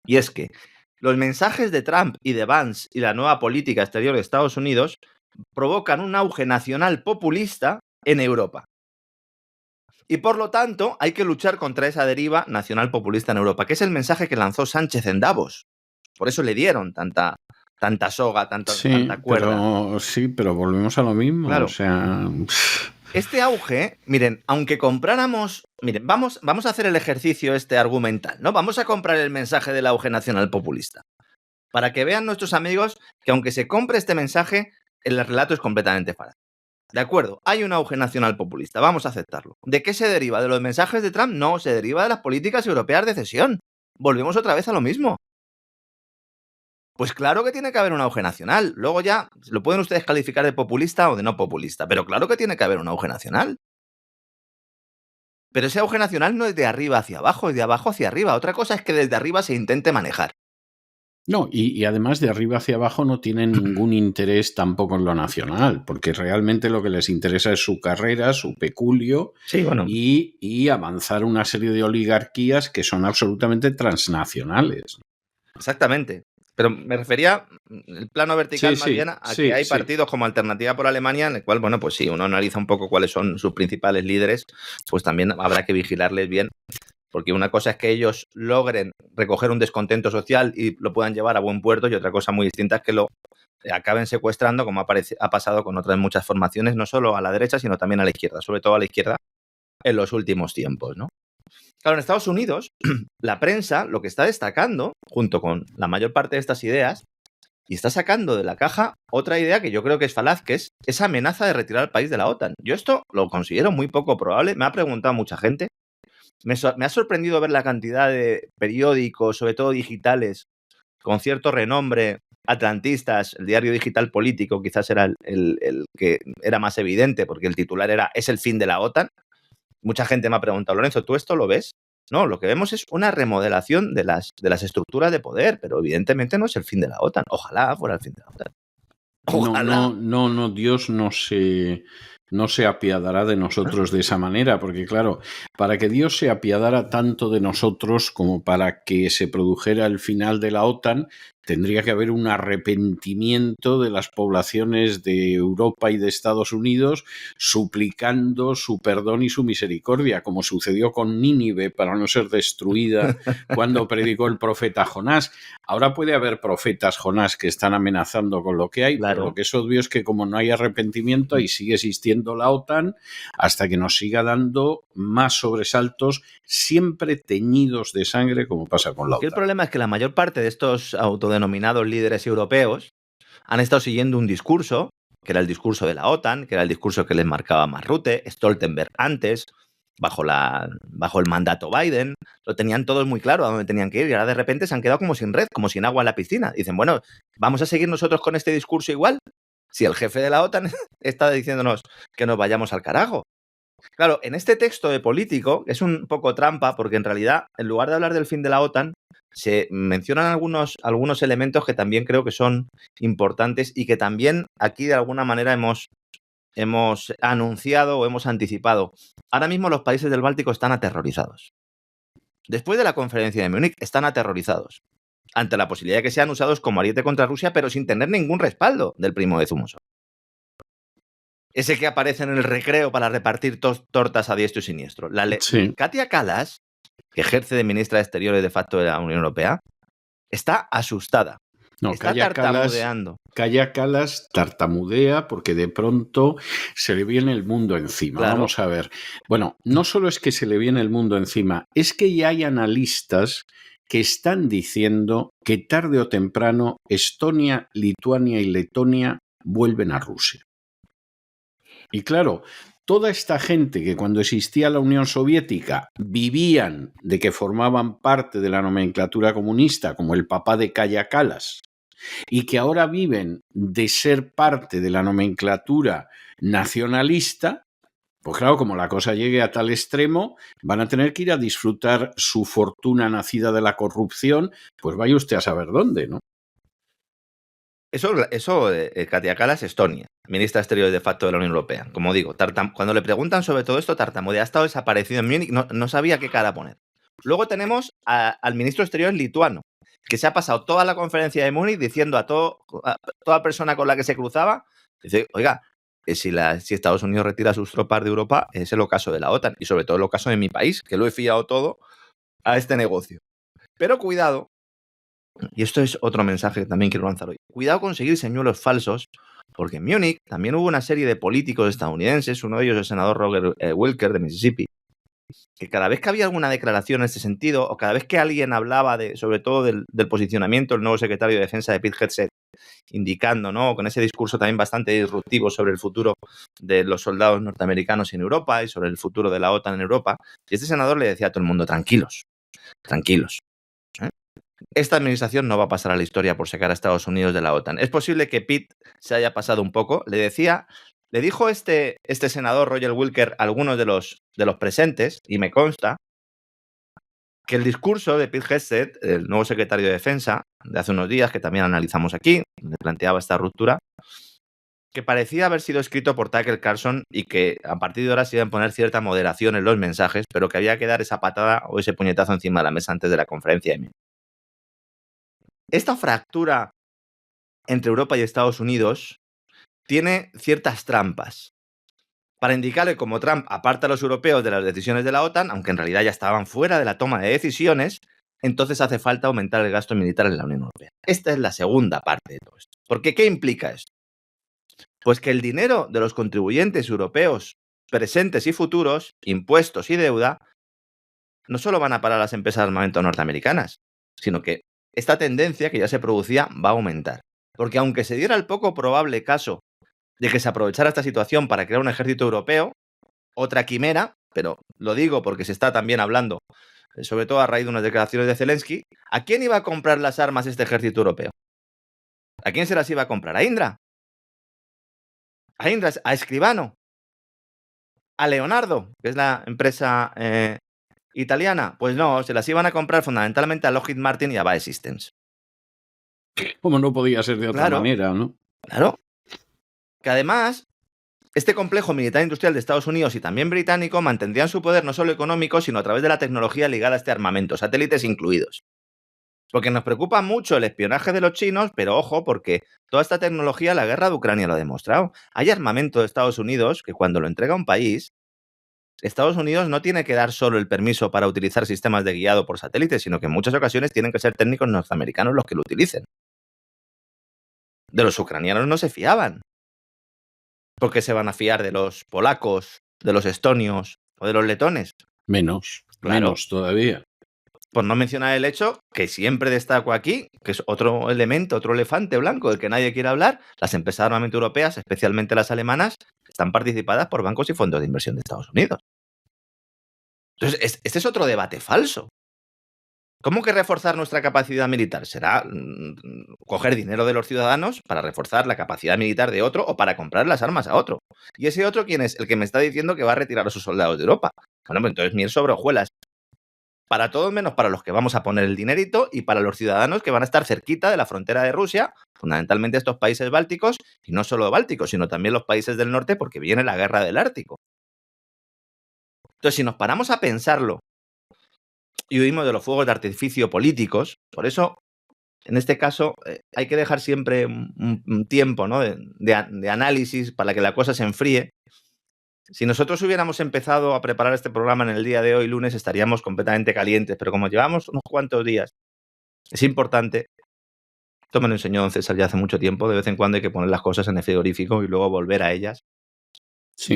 [SPEAKER 4] y es que los mensajes de Trump y de Vance y la nueva política exterior de Estados Unidos provocan un auge nacional populista en Europa. Y por lo tanto hay que luchar contra esa deriva nacional populista en Europa, que es el mensaje que lanzó Sánchez en Davos. Por eso le dieron tanta soga, tanta cuerda.
[SPEAKER 3] Pero volvemos a lo mismo.
[SPEAKER 4] Claro.
[SPEAKER 3] O sea...
[SPEAKER 4] Este auge, miren, aunque compráramos... Miren, vamos a hacer el ejercicio argumental, ¿no? Vamos a comprar el mensaje del auge nacional populista. Para que vean nuestros amigos que aunque se compre este mensaje, el relato es completamente falaz. De acuerdo, hay un auge nacional populista, vamos a aceptarlo. ¿De qué se deriva? ¿De los mensajes de Trump? No, se deriva de las políticas europeas de cesión. Volvemos otra vez a lo mismo. Pues claro que tiene que haber un auge nacional. Luego ya lo pueden ustedes calificar de populista o de no populista, pero claro que tiene que haber un auge nacional. Pero ese auge nacional no es de arriba hacia abajo, es de abajo hacia arriba. Otra cosa es que desde arriba se intente manejar.
[SPEAKER 3] No, y además de arriba hacia abajo no tienen ningún interés tampoco en lo nacional, porque realmente lo que les interesa es su carrera, su peculio,
[SPEAKER 4] sí, bueno,
[SPEAKER 3] y avanzar una serie de oligarquías que son absolutamente transnacionales.
[SPEAKER 4] Exactamente. Pero me refería el plano vertical más bien a que hay partidos como Alternativa por Alemania, en el cual, bueno, pues si uno analiza un poco cuáles son sus principales líderes, pues también habrá que vigilarles bien. Porque una cosa es que ellos logren recoger un descontento social y lo puedan llevar a buen puerto, y otra cosa muy distinta es que lo acaben secuestrando, como ha pasado con otras muchas formaciones, no solo a la derecha, sino también a la izquierda, sobre todo a la izquierda en los últimos tiempos, ¿no? Claro, en Estados Unidos, la prensa lo que está destacando, junto con la mayor parte de estas ideas, y está sacando de la caja otra idea que yo creo que es falaz, que es esa amenaza de retirar al país de la OTAN. Yo esto lo considero muy poco probable, me ha preguntado mucha gente. Me ha sorprendido ver la cantidad de periódicos, sobre todo digitales, con cierto renombre, atlantistas. El diario digital político quizás era el que era más evidente, porque el titular era «Es el fin de la OTAN». Mucha gente me ha preguntado, Lorenzo, ¿tú esto lo ves? No, lo que vemos es una remodelación de las estructuras de poder, pero evidentemente no es el fin de la OTAN. Ojalá fuera el fin de la OTAN. Ojalá.
[SPEAKER 3] No, Dios no se apiadará de nosotros de esa manera, porque claro, para que Dios se apiadara tanto de nosotros como para que se produjera el final de la OTAN, tendría que haber un arrepentimiento de las poblaciones de Europa y de Estados Unidos suplicando su perdón y su misericordia, como sucedió con Nínive para no ser destruida cuando predicó el profeta Jonás. Ahora puede haber profetas Jonás que están amenazando con lo que hay,
[SPEAKER 4] claro.
[SPEAKER 3] Pero lo que es obvio es que como no hay arrepentimiento, ahí sigue existiendo la OTAN hasta que nos siga dando más sobresaltos, siempre teñidos de sangre, como pasa con la OTAN.
[SPEAKER 4] El problema es que la mayor parte de estos autodenominados líderes europeos han estado siguiendo un discurso, que era el discurso de la OTAN, que era el discurso que les marcaba Mark Rutte, Stoltenberg antes, bajo el mandato Biden, lo tenían todos muy claro a dónde tenían que ir y ahora de repente se han quedado como sin red, como sin agua en la piscina. Dicen, bueno, ¿vamos a seguir nosotros con este discurso igual? Si el jefe de la OTAN está diciéndonos que nos vayamos al carajo. Claro, en este texto de político es un poco trampa porque en realidad, en lugar de hablar del fin de la OTAN, se mencionan algunos elementos que también creo que son importantes y que también aquí de alguna manera hemos anunciado o hemos anticipado. Ahora mismo los países del Báltico están aterrorizados. Después de la conferencia de Múnich están aterrorizados ante la posibilidad de que sean usados como ariete contra Rusia, pero sin tener ningún respaldo del primo de Zumosov. Ese que aparece en el recreo para repartir tortas a diestro y siniestro.
[SPEAKER 3] Sí.
[SPEAKER 4] Katia Kallas, que ejerce de ministra de Exteriores de facto de la Unión Europea, está asustada.
[SPEAKER 3] No,
[SPEAKER 4] está tartamudeando.
[SPEAKER 3] Kaja Kallas tartamudea porque de pronto se le viene el mundo encima.
[SPEAKER 4] Claro.
[SPEAKER 3] Vamos a ver. Bueno, no solo es que se le viene el mundo encima, es que ya hay analistas que están diciendo que tarde o temprano Estonia, Lituania y Letonia vuelven a Rusia. Y claro, toda esta gente que cuando existía la Unión Soviética vivían de que formaban parte de la nomenclatura comunista, como el papá de Kaja Kallas, y que ahora viven de ser parte de la nomenclatura nacionalista, pues claro, como la cosa llegue a tal extremo, van a tener que ir a disfrutar su fortuna nacida de la corrupción, pues vaya usted a saber dónde, ¿no?
[SPEAKER 4] Eso Katia Kallas, Estonia, ministra de Exteriores de facto de la Unión Europea. Como digo, cuando le preguntan sobre todo esto, tartamudea, ha estado desaparecido en Múnich, no sabía qué cara poner. Luego tenemos al ministro de Exteriores lituano, que se ha pasado toda la conferencia de Múnich diciendo a toda persona con la que se cruzaba, dice, oiga, si Estados Unidos retira sus tropas de Europa, es el ocaso de la OTAN, y sobre todo el ocaso de mi país, que lo he fiado todo a este negocio. Pero cuidado, y esto es otro mensaje que también quiero lanzar hoy. Cuidado con seguir señuelos falsos, porque en Múnich también hubo una serie de políticos estadounidenses, uno de ellos el senador Roger Wilker de Mississippi, que cada vez que había alguna declaración en este sentido, o cada vez que alguien hablaba sobre todo del posicionamiento del nuevo secretario de Defensa de Pete Hegseth, indicando, ¿no?, con ese discurso también bastante disruptivo sobre el futuro de los soldados norteamericanos en Europa y sobre el futuro de la OTAN en Europa, y este senador le decía a todo el mundo, tranquilos. Esta administración no va a pasar a la historia por sacar a Estados Unidos de la OTAN. Es posible que Pete se haya pasado un poco. Le dijo este senador Roger Wilker a algunos de los presentes, y me consta, que el discurso de Pete Hegseth, el nuevo secretario de Defensa, de hace unos días, que también analizamos aquí, donde planteaba esta ruptura, que parecía haber sido escrito por Tucker Carlson y que a partir de ahora se iba a poner cierta moderación en los mensajes, pero que había que dar esa patada o ese puñetazo encima de la mesa antes de la conferencia de Múnich. Esta fractura entre Europa y Estados Unidos tiene ciertas trampas para indicarle cómo Trump aparta a los europeos de las decisiones de la OTAN, aunque en realidad ya estaban fuera de la toma de decisiones, entonces hace falta aumentar el gasto militar en la Unión Europea. Esta es la segunda parte de todo esto. Porque ¿qué implica esto? Pues que el dinero de los contribuyentes europeos presentes y futuros, impuestos y deuda, no solo van a parar a las empresas de armamento norteamericanas, sino que esta tendencia que ya se producía va a aumentar. Porque aunque se diera el poco probable caso de que se aprovechara esta situación para crear un ejército europeo, otra quimera, pero lo digo porque se está también hablando, sobre todo a raíz de unas declaraciones de Zelensky, ¿a quién iba a comprar las armas este ejército europeo? ¿A quién se las iba a comprar? ¿A Indra? ¿A Indra? ¿A Escribano? ¿A Leonardo, que es la empresa italiana? Pues no, se las iban a comprar fundamentalmente a Lockheed Martin y a BAE Systems.
[SPEAKER 3] Como no podía ser de otra manera, ¿no?
[SPEAKER 4] Claro. Que además, este complejo militar industrial de Estados Unidos y también británico mantendrían su poder no solo económico, sino a través de la tecnología ligada a este armamento, satélites incluidos. Porque nos preocupa mucho el espionaje de los chinos, pero ojo, porque toda esta tecnología, la guerra de Ucrania lo ha demostrado. Hay armamento de Estados Unidos que cuando lo entrega un país, Estados Unidos no tiene que dar solo el permiso para utilizar sistemas de guiado por satélite, sino que en muchas ocasiones tienen que ser técnicos norteamericanos los que lo utilicen. De los ucranianos no se fiaban. ¿Por qué se van a fiar de los polacos, de los estonios o de los letones?
[SPEAKER 3] Menos todavía.
[SPEAKER 4] Por no mencionar el hecho que siempre destaco aquí, que es otro elemento, otro elefante blanco del que nadie quiere hablar, las empresas de armamento europeas, especialmente las alemanas, están participadas por bancos y fondos de inversión de Estados Unidos. Entonces, este es otro debate falso. ¿Cómo que reforzar nuestra capacidad militar? ¿Será coger dinero de los ciudadanos para reforzar la capacidad militar de otro o para comprar las armas a otro? ¿Y ese otro quién es? El que me está diciendo que va a retirar a sus soldados de Europa. Bueno, pues entonces miel sobre hojuelas. Para todos menos para los que vamos a poner el dinerito y para los ciudadanos que van a estar cerquita de la frontera de Rusia, fundamentalmente estos países bálticos, y no solo bálticos, sino también los países del norte, porque viene la guerra del Ártico. Entonces, si nos paramos a pensarlo y huimos de los fuegos de artificio políticos, por eso, en este caso, hay que dejar siempre un tiempo, ¿no?, de análisis para que la cosa se enfríe. Si nosotros hubiéramos empezado a preparar este programa en el día de hoy, lunes, estaríamos completamente calientes, pero como llevamos unos cuantos días, es importante, esto me lo enseñó don César ya hace mucho tiempo, de vez en cuando hay que poner las cosas en el frigorífico y luego volver a ellas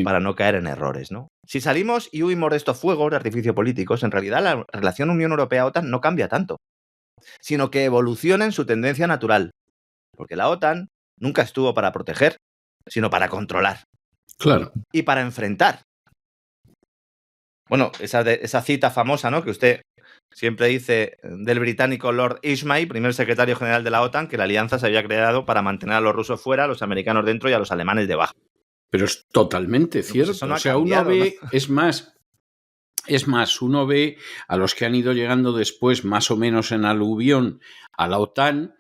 [SPEAKER 4] para no caer en errores, ¿no? Si salimos y huimos de estos fuegos de artificio políticos, en realidad la relación Unión Europea-OTAN no cambia tanto, sino que evoluciona en su tendencia natural, porque la OTAN nunca estuvo para proteger, sino para controlar.
[SPEAKER 3] Claro.
[SPEAKER 4] Y para enfrentar. Bueno, esa cita famosa, ¿no?, que usted siempre dice del británico Lord Ismay, primer secretario general de la OTAN, que la alianza se había creado para mantener a los rusos fuera, a los americanos dentro y a los alemanes debajo.
[SPEAKER 3] Pero es totalmente cierto.
[SPEAKER 4] Eso no ha
[SPEAKER 3] o sea,
[SPEAKER 4] cambiado,
[SPEAKER 3] uno ve,
[SPEAKER 4] ¿no?
[SPEAKER 3] es más, uno ve a los que han ido llegando después, más o menos en aluvión, a la OTAN,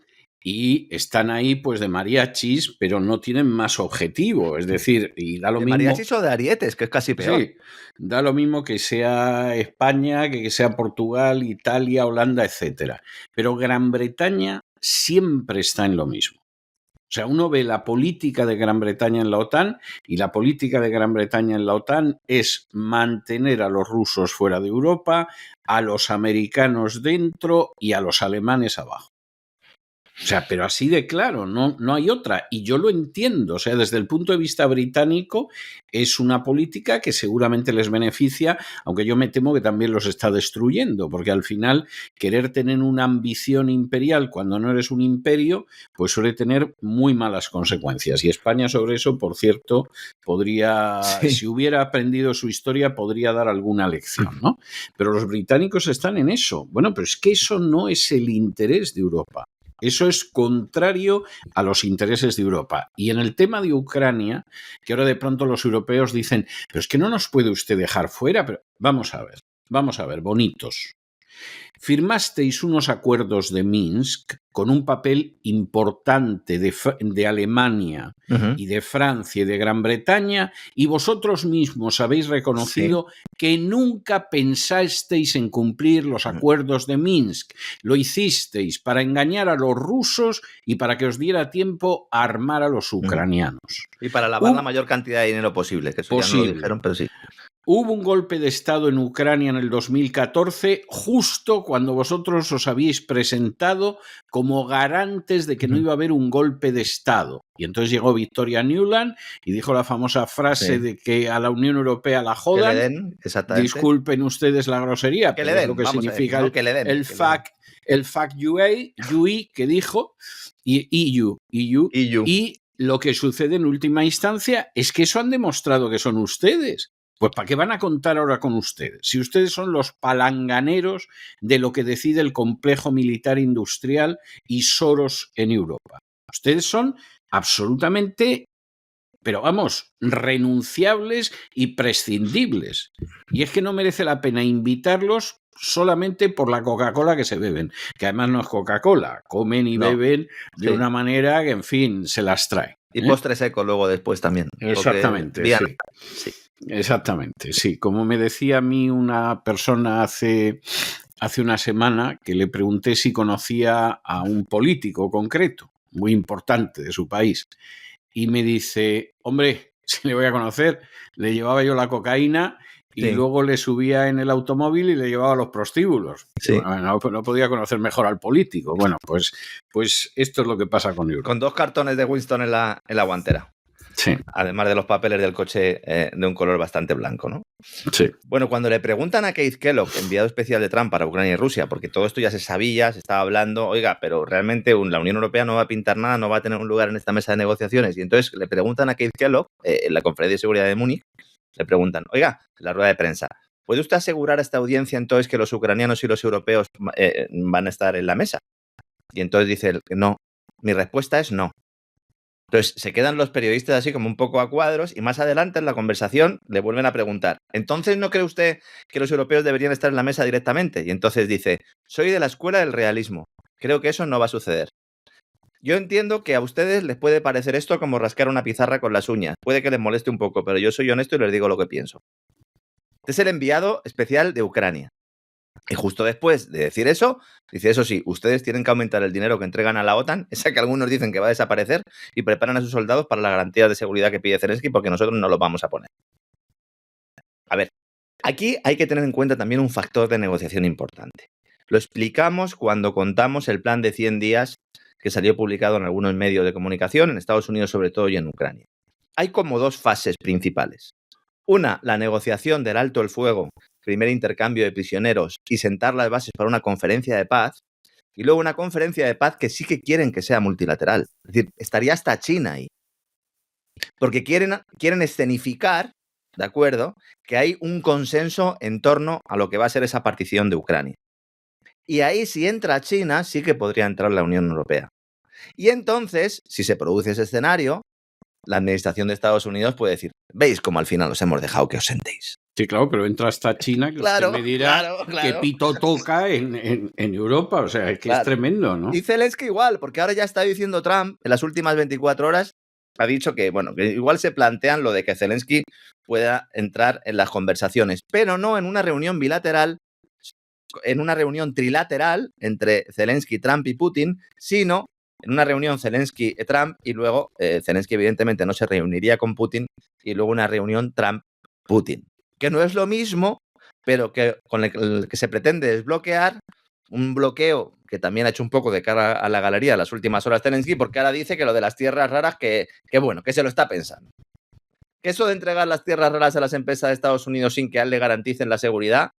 [SPEAKER 3] y están ahí pues de mariachis, pero no tienen más objetivo. Es decir, y da lo
[SPEAKER 4] ¿De
[SPEAKER 3] mismo.
[SPEAKER 4] mariachis o de arietes, que es casi peor?
[SPEAKER 3] Sí, da lo mismo que sea España, que sea Portugal, Italia, Holanda, etcétera. Pero Gran Bretaña siempre está en lo mismo. O sea, uno ve la política de Gran Bretaña en la OTAN y la política de Gran Bretaña en la OTAN es mantener a los rusos fuera de Europa, a los americanos dentro y a los alemanes abajo. O sea, pero así de claro, no hay otra. Y yo lo entiendo. O sea, desde el punto de vista británico, es una política que seguramente les beneficia, aunque yo me temo que también los está destruyendo, porque al final querer tener una ambición imperial cuando no eres un imperio, pues suele tener muy malas consecuencias. Y España sobre eso, por cierto, podría, si hubiera aprendido su historia, podría dar alguna lección, ¿no? Pero los británicos están en eso. Bueno, pero es que eso no es el interés de Europa. Eso es contrario a los intereses de Europa. Y en el tema de Ucrania, que ahora de pronto los europeos dicen, pero es que no nos puede usted dejar fuera. Pero vamos a ver, bonitos. Firmasteis unos acuerdos de Minsk con un papel importante de Alemania y de Francia y de Gran Bretaña, y vosotros mismos habéis reconocido que nunca pensasteis en cumplir los acuerdos de Minsk. Lo hicisteis para engañar a los rusos y para que os diera tiempo a armar a los ucranianos.
[SPEAKER 4] Y para lavar la mayor cantidad de dinero posible, que eso ya no lo dijeron, pero sí.
[SPEAKER 3] Hubo un golpe de Estado en Ucrania en el 2014, justo cuando vosotros os habíais presentado como garantes de que no iba a haber un golpe de Estado. Y entonces llegó Victoria Nuland y dijo la famosa frase de que a la Unión Europea la jodan.
[SPEAKER 4] Que le den, exactamente.
[SPEAKER 3] Disculpen ustedes la grosería,
[SPEAKER 4] que
[SPEAKER 3] pero
[SPEAKER 4] le den,
[SPEAKER 3] es lo que significa
[SPEAKER 4] decir, ¿no? Que le den,
[SPEAKER 3] el fact UE que dijo, y EU. Y lo que sucede en última instancia es que eso han demostrado que son ustedes. Pues ¿para qué van a contar ahora con ustedes? Si ustedes son los palanganeros de lo que decide el complejo militar industrial y Soros en Europa. Ustedes son absolutamente, pero vamos, renunciables y prescindibles. Y es que no merece la pena invitarlos solamente por la Coca-Cola que se beben, que además no es Coca-Cola, comen y beben de una manera que, en fin, se las trae.
[SPEAKER 4] Y postre seco luego después también.
[SPEAKER 3] Exactamente, sí. Exactamente, sí. Como me decía a mí una persona hace una semana, que le pregunté si conocía a un político concreto, muy importante de su país, y me dice, hombre, si le voy a conocer, le llevaba yo la cocaína y luego le subía en el automóvil y le llevaba los prostíbulos.
[SPEAKER 4] Sí.
[SPEAKER 3] No podía conocer mejor al político. Bueno, pues esto es lo que pasa con Europa.
[SPEAKER 4] Con 2 cartones de Winston en la guantera.
[SPEAKER 3] Sí.
[SPEAKER 4] Además de los papeles del coche de un color bastante blanco, ¿no?
[SPEAKER 3] Sí.
[SPEAKER 4] Bueno, cuando le preguntan a Keith Kellogg, enviado especial de Trump para Ucrania y Rusia, porque todo esto ya se sabía, se estaba hablando, oiga, pero realmente la Unión Europea no va a pintar nada, no va a tener un lugar en esta mesa de negociaciones. Y entonces le preguntan a Keith Kellogg, en la Conferencia de Seguridad de Múnich, le preguntan, oiga, en la rueda de prensa, ¿puede usted asegurar a esta audiencia entonces que los ucranianos y los europeos van a estar en la mesa? Y entonces dice él que no. Mi respuesta es no. Entonces se quedan los periodistas así como un poco a cuadros y más adelante en la conversación le vuelven a preguntar, ¿entonces no cree usted que los europeos deberían estar en la mesa directamente? Y entonces dice, soy de la escuela del realismo. Creo que eso no va a suceder. Yo entiendo que a ustedes les puede parecer esto como rascar una pizarra con las uñas. Puede que les moleste un poco, pero yo soy honesto y les digo lo que pienso. Este es el enviado especial de Ucrania. Y justo después de decir eso, dice, eso sí, ustedes tienen que aumentar el dinero que entregan a la OTAN, esa que algunos dicen que va a desaparecer, y preparan a sus soldados para la garantía de seguridad que pide Zelensky, porque nosotros no los vamos a poner. A ver, aquí hay que tener en cuenta también un factor de negociación importante. Lo explicamos cuando contamos el plan de 100 días que salió publicado en algunos medios de comunicación, en Estados Unidos sobre todo y en Ucrania. Hay como dos fases principales. Una, la negociación del alto el fuego, primer intercambio de prisioneros y sentar las bases para una conferencia de paz, y luego una conferencia de paz que sí que quieren que sea multilateral. Es decir, estaría hasta China ahí. Porque quieren escenificar, ¿de acuerdo?, que hay un consenso en torno a lo que va a ser esa partición de Ucrania. Y ahí, si entra China, sí que podría entrar la Unión Europea. Y entonces, si se produce ese escenario, la administración de Estados Unidos puede decir, veis cómo al final os hemos dejado que os sentéis.
[SPEAKER 3] Sí, claro, pero entra hasta China, que
[SPEAKER 4] Claro,
[SPEAKER 3] usted me dirá que pito toca en Europa, o sea, es que es tremendo, ¿no?
[SPEAKER 4] Y Zelensky igual, porque ahora ya está diciendo Trump, en las últimas 24 horas, ha dicho que, bueno, que igual se plantean lo de que Zelensky pueda entrar en las conversaciones, pero no en una reunión bilateral, en una reunión trilateral entre Zelensky, Trump y Putin, sino en una reunión Zelensky-Trump y luego Zelensky evidentemente no se reuniría con Putin y luego una reunión Trump-Putin. Que no es lo mismo, pero que con el que se pretende desbloquear un bloqueo que también ha hecho un poco de cara a la galería en las últimas horas Zelensky, porque ahora dice que lo de las tierras raras, que bueno, que se lo está pensando. Que eso de entregar las tierras raras a las empresas de Estados Unidos sin que a él le garanticen la seguridad,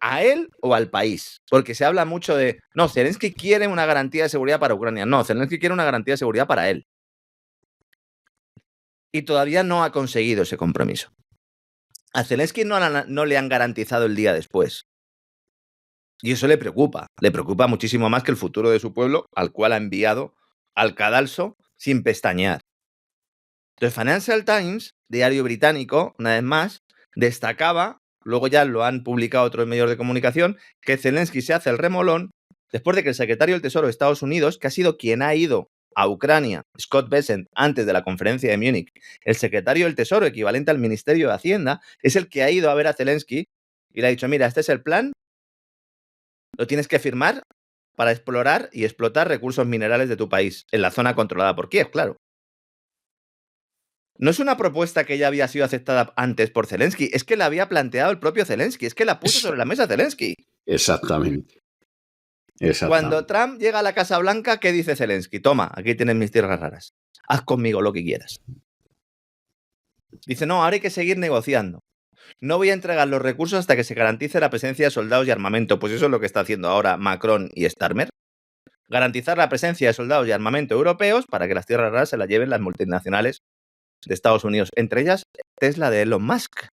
[SPEAKER 4] ¿a él o al país? Porque se habla mucho de, no, Zelensky quiere una garantía de seguridad para Ucrania. No, Zelensky quiere una garantía de seguridad para él. Y todavía no ha conseguido ese compromiso. A Zelensky no le han garantizado el día después. Y eso le preocupa muchísimo más que el futuro de su pueblo, al cual ha enviado al cadalso sin pestañear. Entonces, Financial Times, diario británico, una vez más, destacaba, luego ya lo han publicado otros medios de comunicación, que Zelensky se hace el remolón después de que el secretario del Tesoro de Estados Unidos, que ha sido quien ha ido a Ucrania, Scott Bessent, antes de la conferencia de Múnich, el secretario del Tesoro, equivalente al Ministerio de Hacienda, es el que ha ido a ver a Zelensky y le ha dicho, mira, este es el plan, lo tienes que firmar para explorar y explotar recursos minerales de tu país, en la zona controlada por Kiev, claro. No es una propuesta que ya había sido aceptada antes por Zelensky, es que la había planteado el propio Zelensky, es que la puso sobre la mesa Zelensky.
[SPEAKER 3] Exactamente.
[SPEAKER 4] Cuando Trump llega a la Casa Blanca, ¿qué dice Zelensky? Toma, aquí tienes mis tierras raras. Haz conmigo lo que quieras. Dice, no, ahora hay que seguir negociando. No voy a entregar los recursos hasta que se garantice la presencia de soldados y armamento. Pues eso es lo que está haciendo ahora Macron y Starmer. Garantizar la presencia de soldados y armamento europeos para que las tierras raras se las lleven las multinacionales de Estados Unidos. Entre ellas, Tesla de Elon Musk.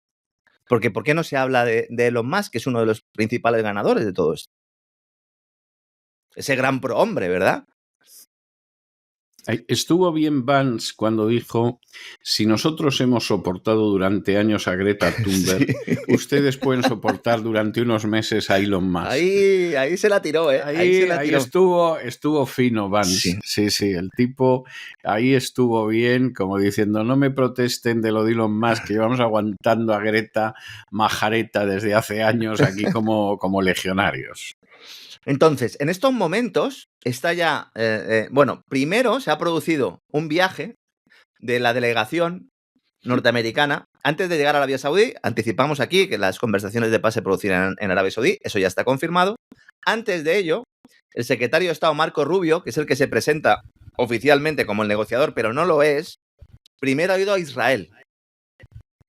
[SPEAKER 4] Porque ¿por qué no se habla de Elon Musk, que es uno de los principales ganadores de todo esto? Ese gran prohombre, ¿verdad?
[SPEAKER 3] Estuvo bien Vance cuando dijo, si nosotros hemos soportado durante años a Greta Thunberg, sí, ustedes pueden soportar durante unos meses a Elon Musk.
[SPEAKER 4] Ahí se la tiró, ¿eh?
[SPEAKER 3] Ahí estuvo fino Vance. Sí, el tipo ahí estuvo bien, como diciendo, no me protesten de lo de Elon Musk, que llevamos aguantando a Greta Majareta desde hace años aquí como legionarios.
[SPEAKER 4] Entonces, en estos momentos está ya, bueno, primero se ha producido un viaje de la delegación norteamericana. Antes de llegar a Arabia Saudí, anticipamos aquí que las conversaciones de paz se producirán en Arabia Saudí, eso ya está confirmado. Antes de ello, el secretario de Estado Marco Rubio, que es el que se presenta oficialmente como el negociador, pero no lo es, primero ha ido a Israel,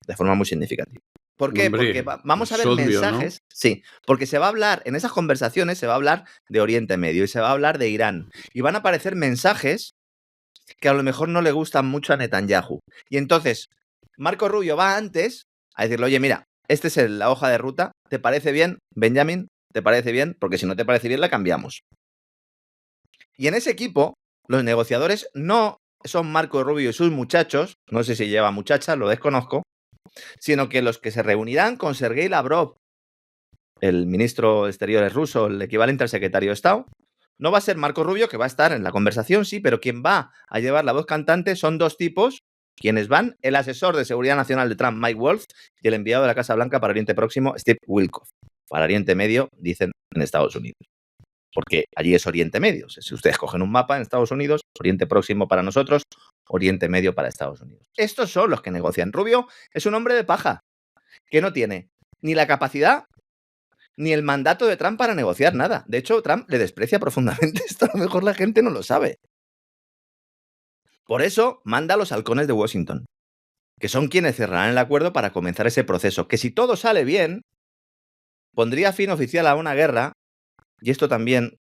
[SPEAKER 4] de forma muy significativa. ¿Por qué?
[SPEAKER 3] Hombre,
[SPEAKER 4] porque vamos a ver mensajes, ¿no? Sí, porque se va a hablar, en esas conversaciones se va a hablar de Oriente Medio y se va a hablar de Irán. Y van a aparecer mensajes que a lo mejor no le gustan mucho a Netanyahu. Y entonces, Marco Rubio va antes a decirle, oye, mira, Esta es la hoja de ruta. ¿Te parece bien, Benjamin? ¿Te parece bien? Porque si no te parece bien, la cambiamos. Y en ese equipo, los negociadores no son Marco Rubio y sus muchachos, no sé si lleva muchachas, lo desconozco, sino que los que se reunirán con Sergei Lavrov, el ministro de Exteriores ruso, el equivalente al secretario de Estado, no va a ser Marco Rubio, que va a estar en la conversación, sí, pero quien va a llevar la voz cantante son dos tipos, quienes van, el asesor de seguridad nacional de Trump, Mike Wolf, y el enviado de la Casa Blanca para Oriente Próximo, Steve Witkoff. Para Oriente Medio, dicen en Estados Unidos. Porque allí es Oriente Medio. Si ustedes cogen un mapa en Estados Unidos, Oriente Próximo para nosotros, Oriente Medio para Estados Unidos. Estos son los que negocian. Rubio es un hombre de paja, que no tiene ni la capacidad ni el mandato de Trump para negociar nada. De hecho, Trump le desprecia profundamente. Esto a lo mejor la gente no lo sabe. Por eso manda a los halcones de Washington, que son quienes cerrarán el acuerdo para comenzar ese proceso, que si todo sale bien, pondría fin oficial a una guerra, y esto también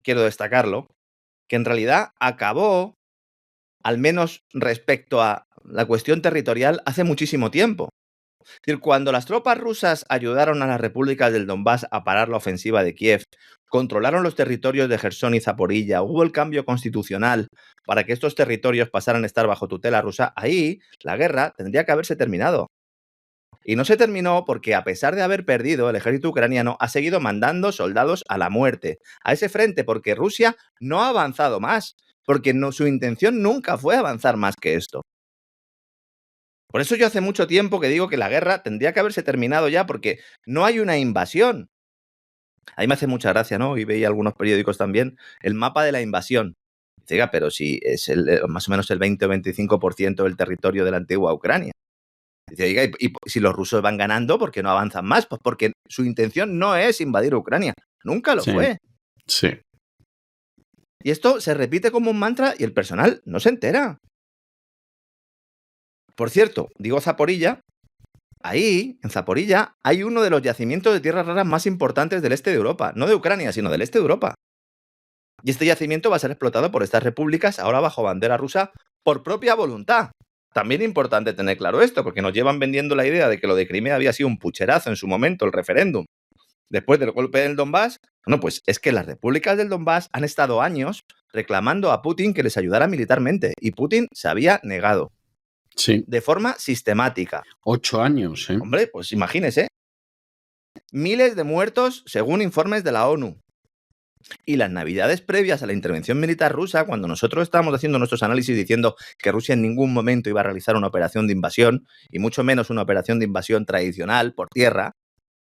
[SPEAKER 4] quiero destacarlo, que en realidad acabó, al menos respecto a la cuestión territorial, hace muchísimo tiempo. Es decir, cuando las tropas rusas ayudaron a las repúblicas del Donbass a parar la ofensiva de Kiev, controlaron los territorios de Jersón y Zaporilla, hubo el cambio constitucional para que estos territorios pasaran a estar bajo tutela rusa, ahí la guerra tendría que haberse terminado. Y no se terminó porque, a pesar de haber perdido, el ejército ucraniano ha seguido mandando soldados a la muerte, a ese frente, porque Rusia no ha avanzado más, porque su intención nunca fue avanzar más que esto. Por eso yo hace mucho tiempo que digo que la guerra tendría que haberse terminado ya, porque no hay una invasión. A mí me hace mucha gracia, ¿no? Y veía algunos periódicos también, el mapa de la invasión. Diga, pero si es más o menos el 20 o 25% del territorio de la antigua Ucrania. Dice, oiga, y si los rusos van ganando, ¿por qué no avanzan más? Pues porque su intención no es invadir Ucrania. Nunca lo fue.
[SPEAKER 3] Sí.
[SPEAKER 4] Y esto se repite como un mantra y el personal no se entera. Por cierto, digo Zaporilla, ahí, en Zaporilla, hay uno de los yacimientos de tierras raras más importantes del este de Europa. No de Ucrania, sino del este de Europa. Y este yacimiento va a ser explotado por estas repúblicas, ahora bajo bandera rusa, por propia voluntad. También es importante tener claro esto, porque nos llevan vendiendo la idea de que lo de Crimea había sido un pucherazo en su momento, el referéndum. Después del golpe del Donbass, bueno, pues es que las repúblicas del Donbass han estado años reclamando a Putin que les ayudara militarmente, y Putin se había negado.
[SPEAKER 3] Sí.
[SPEAKER 4] De forma sistemática.
[SPEAKER 3] 8 años, ¿eh?
[SPEAKER 4] Hombre, pues imagínese. Miles de muertos según informes de la ONU. Y las navidades previas a la intervención militar rusa, cuando nosotros estábamos haciendo nuestros análisis diciendo que Rusia en ningún momento iba a realizar una operación de invasión, y mucho menos una operación de invasión tradicional por tierra,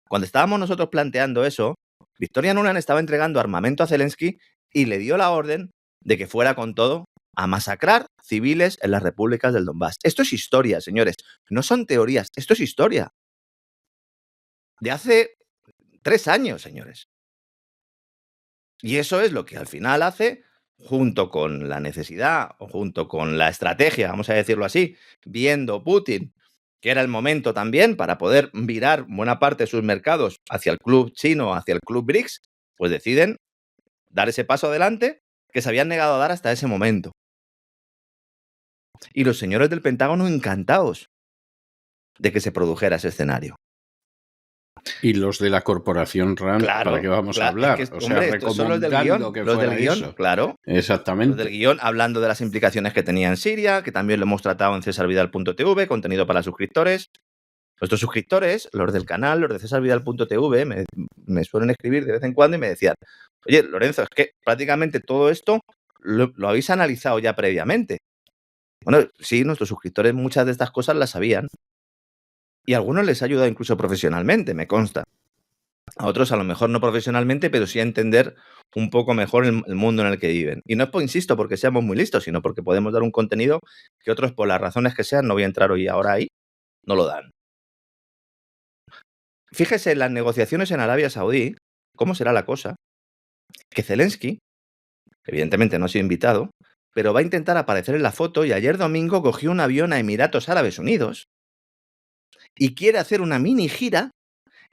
[SPEAKER 4] cuando estábamos nosotros planteando eso, Victoria Nuland estaba entregando armamento a Zelensky y le dio la orden de que fuera con todo a masacrar civiles en las repúblicas del Donbass. Esto es historia, señores. No son teorías, esto es historia. De hace 3 años, señores. Y eso es lo que al final hace, junto con la necesidad o junto con la estrategia, vamos a decirlo así, viendo Putin que era el momento también para poder virar buena parte de sus mercados hacia el club chino, hacia el club BRICS, pues deciden dar ese paso adelante que se habían negado a dar hasta ese momento. Y los señores del Pentágono encantados de que se produjera ese escenario.
[SPEAKER 3] Y los de la corporación RAND,
[SPEAKER 4] Claro,
[SPEAKER 3] ¿para qué vamos a
[SPEAKER 4] claro,
[SPEAKER 3] hablar?
[SPEAKER 4] es que,
[SPEAKER 3] O
[SPEAKER 4] hombre,
[SPEAKER 3] sea,
[SPEAKER 4] estos son los del
[SPEAKER 3] recomendando
[SPEAKER 4] guión,
[SPEAKER 3] que
[SPEAKER 4] los del
[SPEAKER 3] fuera
[SPEAKER 4] guión,
[SPEAKER 3] eso.
[SPEAKER 4] claro. Los
[SPEAKER 3] Exactamente.
[SPEAKER 4] del guión, hablando de las implicaciones que tenía en Siria, que también lo hemos tratado en cesarvidal.tv, contenido para suscriptores. Nuestros suscriptores, los del canal, los de cesarvidal.tv, me suelen escribir de vez en cuando y me decían, oye, Lorenzo, es que prácticamente todo esto lo habéis analizado ya previamente. Bueno, sí, nuestros suscriptores muchas de estas cosas las sabían. Y a algunos les ha ayudado incluso profesionalmente, me consta. A otros a lo mejor no profesionalmente, pero sí a entender un poco mejor el mundo en el que viven. Y no es, insisto, porque seamos muy listos, sino porque podemos dar un contenido que otros, por las razones que sean, no voy a entrar hoy ahora ahí, no lo dan. Fíjese en las negociaciones en Arabia Saudí, cómo será la cosa, que Zelensky, evidentemente no ha sido invitado, pero va a intentar aparecer en la foto y ayer domingo cogió un avión a Emiratos Árabes Unidos y quiere hacer una mini gira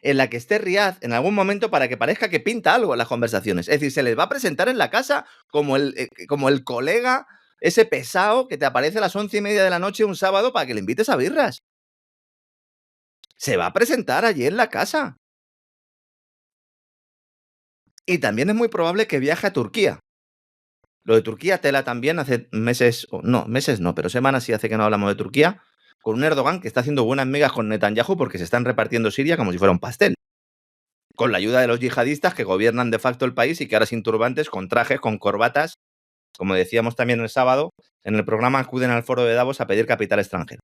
[SPEAKER 4] en la que esté Riad en algún momento para que parezca que pinta algo en las conversaciones. Es decir, se les va a presentar en la casa como el colega, ese pesado que te aparece a las 11:30 de la noche un sábado para que le invites a birras. se va a presentar allí en la casa. Y también es muy probable que viaje a Turquía. Lo de Turquía tela también hace meses no, pero semanas sí hace que no hablamos de Turquía, con un Erdogan que está haciendo buenas migas con Netanyahu porque se están repartiendo Siria como si fuera un pastel. Con la ayuda de los yihadistas que gobiernan de facto el país y que ahora sin turbantes, con trajes, con corbatas, como decíamos también el sábado, en el programa acuden al foro de Davos a pedir capital extranjero.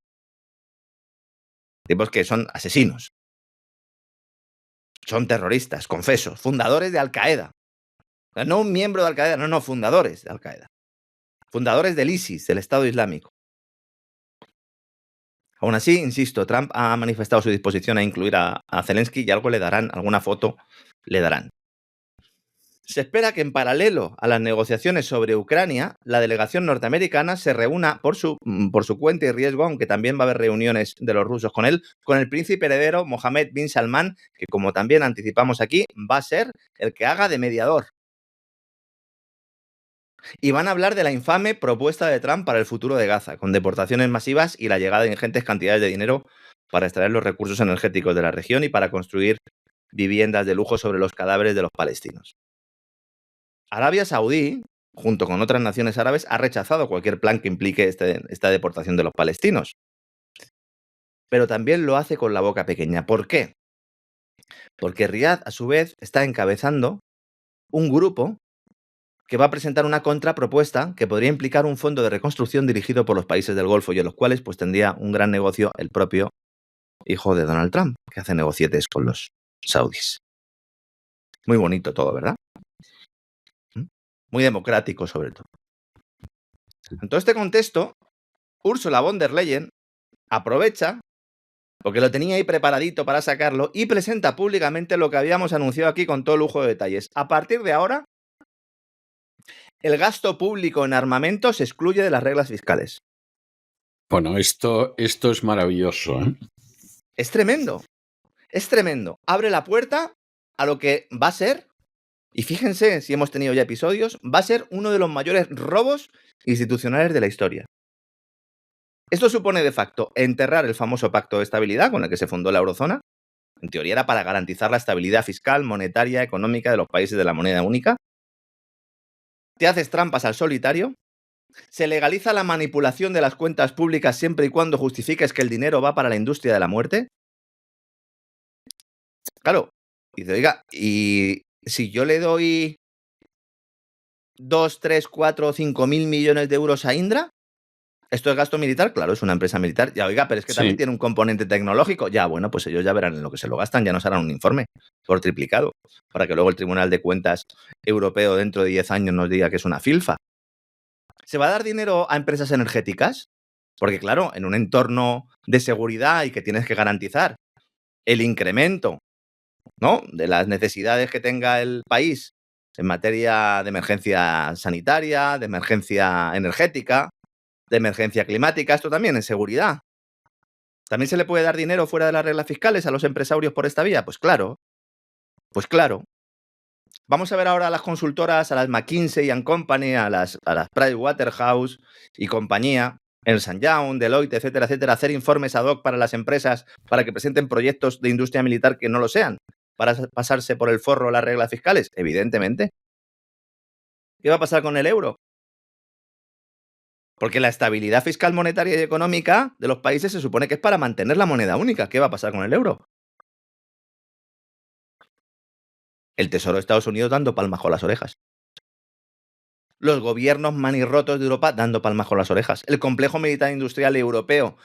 [SPEAKER 4] Tipos que son asesinos. Son terroristas, confesos, fundadores de Al-Qaeda. No un miembro de Al-Qaeda, no, fundadores de Al-Qaeda. Fundadores del ISIS, del Estado Islámico. Aún así, insisto, Trump ha manifestado su disposición a incluir a Zelensky y algo le darán, alguna foto le darán. Se espera que en paralelo a las negociaciones sobre Ucrania, la delegación norteamericana se reúna por su cuenta y riesgo, aunque también va a haber reuniones de los rusos con él, con el príncipe heredero Mohammed bin Salman, que como también anticipamos aquí, va a ser el que haga de mediador. Y van a hablar de la infame propuesta de Trump para el futuro de Gaza, con deportaciones masivas y la llegada de ingentes cantidades de dinero para extraer los recursos energéticos de la región y para construir viviendas de lujo sobre los cadáveres de los palestinos. Arabia Saudí, junto con otras naciones árabes, ha rechazado cualquier plan que implique esta deportación de los palestinos. Pero también lo hace con la boca pequeña. ¿Por qué? Porque Riad, a su vez, está encabezando un grupo que va a presentar una contrapropuesta que podría implicar un fondo de reconstrucción dirigido por los países del Golfo y en los cuales pues, tendría un gran negocio el propio hijo de Donald Trump, que hace negocietes con los saudíes. Muy bonito todo, ¿verdad? Muy democrático sobre todo. En todo este contexto, Ursula von der Leyen aprovecha, porque lo tenía ahí preparadito para sacarlo, y presenta públicamente lo que habíamos anunciado aquí con todo lujo de detalles. A partir de ahora, el gasto público en armamento se excluye de las reglas fiscales.
[SPEAKER 3] Bueno, esto es maravilloso, ¿eh?
[SPEAKER 4] Es tremendo. Es tremendo. Abre la puerta a lo que va a ser, y fíjense si hemos tenido ya episodios, va a ser uno de los mayores robos institucionales de la historia. Esto supone de facto enterrar el famoso pacto de estabilidad con el que se fundó la eurozona. En teoría era para garantizar la estabilidad fiscal, monetaria, económica de los países de la moneda única. Te haces trampas al solitario. Se legaliza la manipulación de las cuentas públicas siempre y cuando justifiques que el dinero va para la industria de la muerte. Claro, dice, oiga, y si yo le doy 2, 3, 4 o 5.000 millones de euros a Indra, ¿esto es gasto militar? Claro, es una empresa militar. Ya, oiga, pero es que también tiene un componente tecnológico. Ya, bueno, pues ellos ya verán en lo que se lo gastan, ya nos harán un informe por triplicado, para que luego el Tribunal de Cuentas Europeo dentro de 10 años nos diga que es una filfa. ¿Se va a dar dinero a empresas energéticas? Porque claro, en un entorno de seguridad y que tienes que garantizar el incremento, ¿no?, de las necesidades que tenga el país en materia de emergencia sanitaria, de emergencia energética, de emergencia climática, esto también en seguridad. ¿También se le puede dar dinero fuera de las reglas fiscales a los empresarios por esta vía? Pues claro. Pues claro. Vamos a ver ahora a las consultoras, a las McKinsey & Company, a las Pricewaterhouse y compañía, Ernst & Young, Deloitte, etcétera, etcétera, hacer informes ad hoc para las empresas para que presenten proyectos de industria militar que no lo sean, para pasarse por el forro las reglas fiscales. Evidentemente. ¿Qué va a pasar con el euro? Porque la estabilidad fiscal, monetaria y económica de los países se supone que es para mantener la moneda única. ¿Qué va a pasar con el euro? El Tesoro de Estados Unidos dando palmas con las orejas. Los gobiernos manirrotos de Europa dando palmas con las orejas. El complejo militar industrial europeo,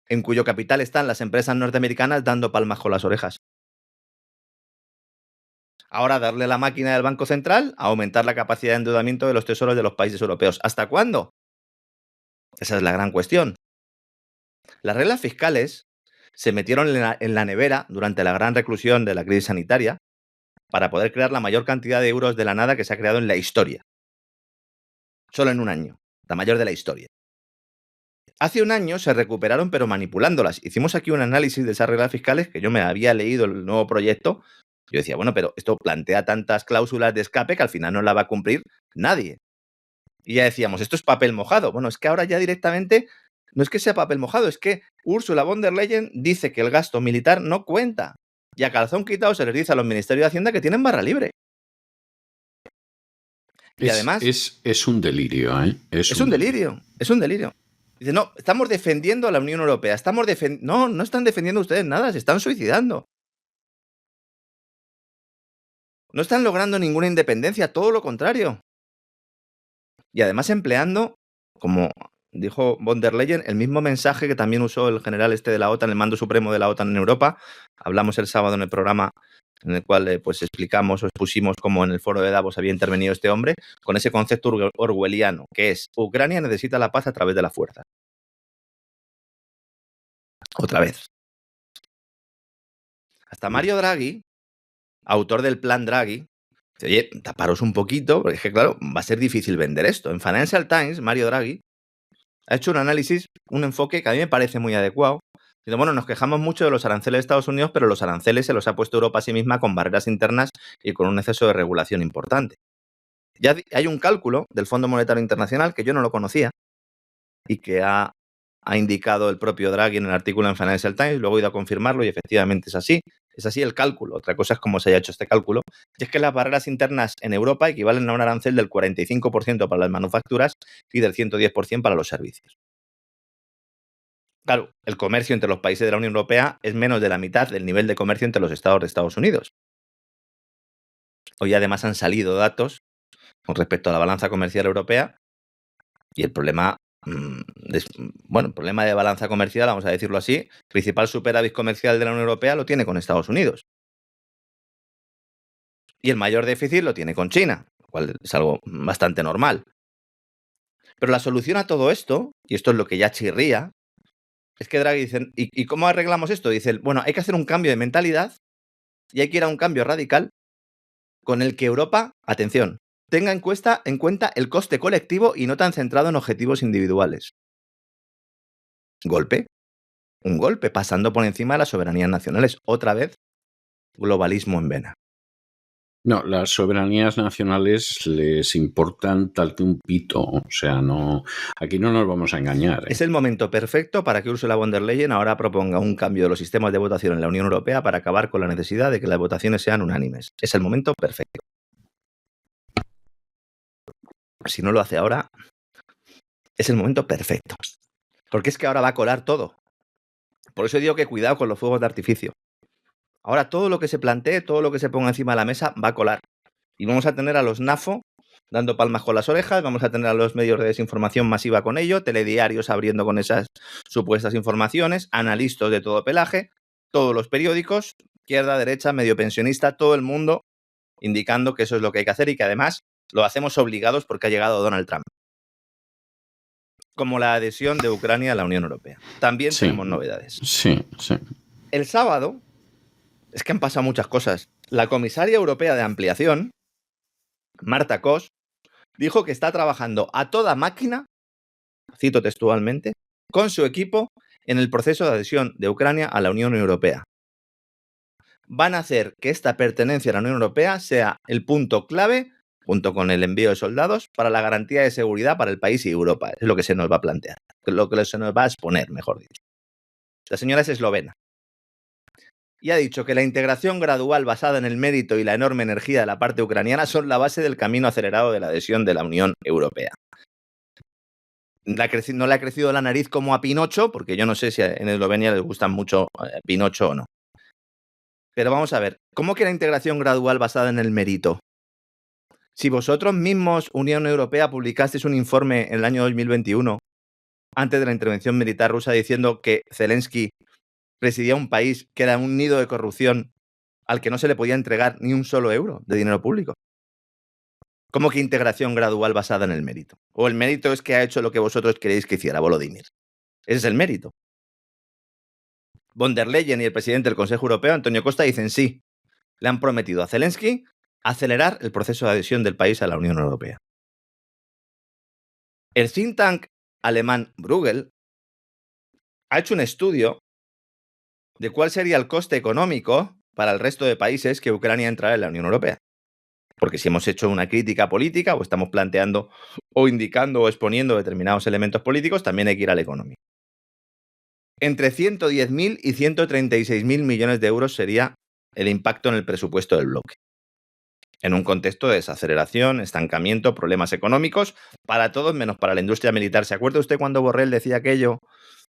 [SPEAKER 4] en cuyo capital están las empresas norteamericanas, dando palmas con las orejas. Ahora darle la máquina del Banco Central a aumentar la capacidad de endeudamiento de los tesoros de los países europeos. ¿Hasta cuándo? Esa es la gran cuestión. Las reglas fiscales se metieron en la nevera durante la gran reclusión de la crisis sanitaria para poder crear la mayor cantidad de euros de la nada que se ha creado en la historia. Solo en un año, la mayor de la historia. Hace un año se recuperaron pero manipulándolas. Hicimos aquí un análisis de esas reglas fiscales que yo me había leído el nuevo proyecto. Yo decía, bueno, pero esto plantea tantas cláusulas de escape que al final no la va a cumplir nadie. Y ya decíamos, esto es papel mojado. Bueno, es que ahora ya directamente No es que sea papel mojado, es que Ursula von der Leyen dice que el gasto militar no cuenta. Y a calzón quitado se les dice a los ministerios de Hacienda que tienen barra libre. Y además...
[SPEAKER 3] Es un delirio, ¿eh?
[SPEAKER 4] Es un delirio. Dice, no, estamos defendiendo a la Unión Europea. No están defendiendo ustedes nada, se están suicidando. No están logrando ninguna independencia, todo lo contrario. Y además empleando, como dijo von der Leyen, el mismo mensaje que también usó el general de la OTAN, el mando supremo de la OTAN en Europa. Hablamos el sábado en el programa en el cual pues explicamos o expusimos cómo en el foro de Davos había intervenido este hombre, con ese concepto orwelliano, que es Ucrania necesita la paz a través de la fuerza. Otra vez. Hasta Mario Draghi, autor del plan Draghi, dice, oye, taparos un poquito, porque es que, claro, va a ser difícil vender esto. En Financial Times, Mario Draghi ha hecho un análisis, un enfoque que a mí me parece muy adecuado. Dice, bueno, nos quejamos mucho de los aranceles de Estados Unidos, pero los aranceles se los ha puesto Europa a sí misma con barreras internas y con un exceso de regulación importante. Ya hay un cálculo del Fondo Monetario Internacional que yo no lo conocía y que ha indicado el propio Draghi en el artículo en Financial Times, luego he ido a confirmarlo y efectivamente es así. Es así el cálculo. Otra cosa es cómo se haya hecho este cálculo. Y es que las barreras internas en Europa equivalen a un arancel del 45% para las manufacturas y del 110% para los servicios. Claro, el comercio entre los países de la Unión Europea es menos de la mitad del nivel de comercio entre los estados de Estados Unidos. Hoy además han salido datos con respecto a la balanza comercial europea y el problema, el problema de balanza comercial, vamos a decirlo así, el principal superávit comercial de la Unión Europea lo tiene con Estados Unidos. Y el mayor déficit lo tiene con China, lo cual es algo bastante normal. Pero la solución a todo esto, y esto es lo que ya chirría, es que Draghi dice, ¿y cómo arreglamos esto? Dice, bueno, hay que hacer un cambio de mentalidad y hay que ir a un cambio radical con el que Europa, atención, tenga en cuenta el coste colectivo y no tan centrado en objetivos individuales. Golpe. Un golpe, pasando por encima de las soberanías nacionales. Otra vez, globalismo en vena.
[SPEAKER 3] No, las soberanías nacionales les importan tal que un pito. O sea, no, aquí no nos vamos a engañar.
[SPEAKER 4] Es el momento perfecto para que Ursula von der Leyen ahora proponga un cambio de los sistemas de votación en la Unión Europea para acabar con la necesidad de que las votaciones sean unánimes. Es el momento perfecto. Si no lo hace ahora, es el momento perfecto. Porque es que ahora va a colar todo. Por eso digo que cuidado con los fuegos de artificio. Ahora todo lo que se plantee, todo lo que se ponga encima de la mesa va a colar. Y vamos a tener a los NAFO dando palmas con las orejas, vamos a tener a los medios de desinformación masiva con ello, telediarios abriendo con esas supuestas informaciones, analistas de todo pelaje, todos los periódicos, izquierda, derecha, medio pensionista, todo el mundo indicando que eso es lo que hay que hacer y que además lo hacemos obligados porque ha llegado Donald Trump. Como la adhesión de Ucrania a la Unión Europea. También tenemos novedades.
[SPEAKER 3] Sí.
[SPEAKER 4] El sábado, es que han pasado muchas cosas. La comisaria europea de ampliación, Marta Kos, dijo que está trabajando a toda máquina, cito textualmente, con su equipo en el proceso de adhesión de Ucrania a la Unión Europea. Van a hacer que esta pertenencia a la Unión Europea sea el punto clave, junto con el envío de soldados, para la garantía de seguridad para el país y Europa. Es lo que se nos va a plantear, lo que se nos va a exponer, mejor dicho. La señora es eslovena. Y ha dicho que la integración gradual basada en el mérito y la enorme energía de la parte ucraniana son la base del camino acelerado de la adhesión de la Unión Europea. No le ha crecido la nariz como a Pinocho, porque yo no sé si en Eslovenia les gustan mucho Pinocho o no. Pero vamos a ver, ¿cómo que la integración gradual basada en el mérito? Si vosotros mismos, Unión Europea, publicasteis un informe en el año 2021, antes de la intervención militar rusa, diciendo que Zelensky presidía un país que era un nido de corrupción al que no se le podía entregar ni un solo euro de dinero público. ¿Cómo que integración gradual basada en el mérito? ¿O el mérito es que ha hecho lo que vosotros queréis que hiciera, Volodymyr? Ese es el mérito. Von der Leyen y el presidente del Consejo Europeo, Antonio Costa, dicen sí. Le han prometido a Zelensky acelerar el proceso de adhesión del país a la Unión Europea. El think tank alemán Bruegel ha hecho un estudio de cuál sería el coste económico para el resto de países que Ucrania entrara en la Unión Europea. Porque si hemos hecho una crítica política o estamos planteando o indicando o exponiendo determinados elementos políticos, también hay que ir al económico. Entre 110.000 y 136.000 millones de euros sería el impacto en el presupuesto del bloque. En un contexto de desaceleración, estancamiento, problemas económicos, para todos menos para la industria militar. ¿Se acuerda usted cuando Borrell decía aquello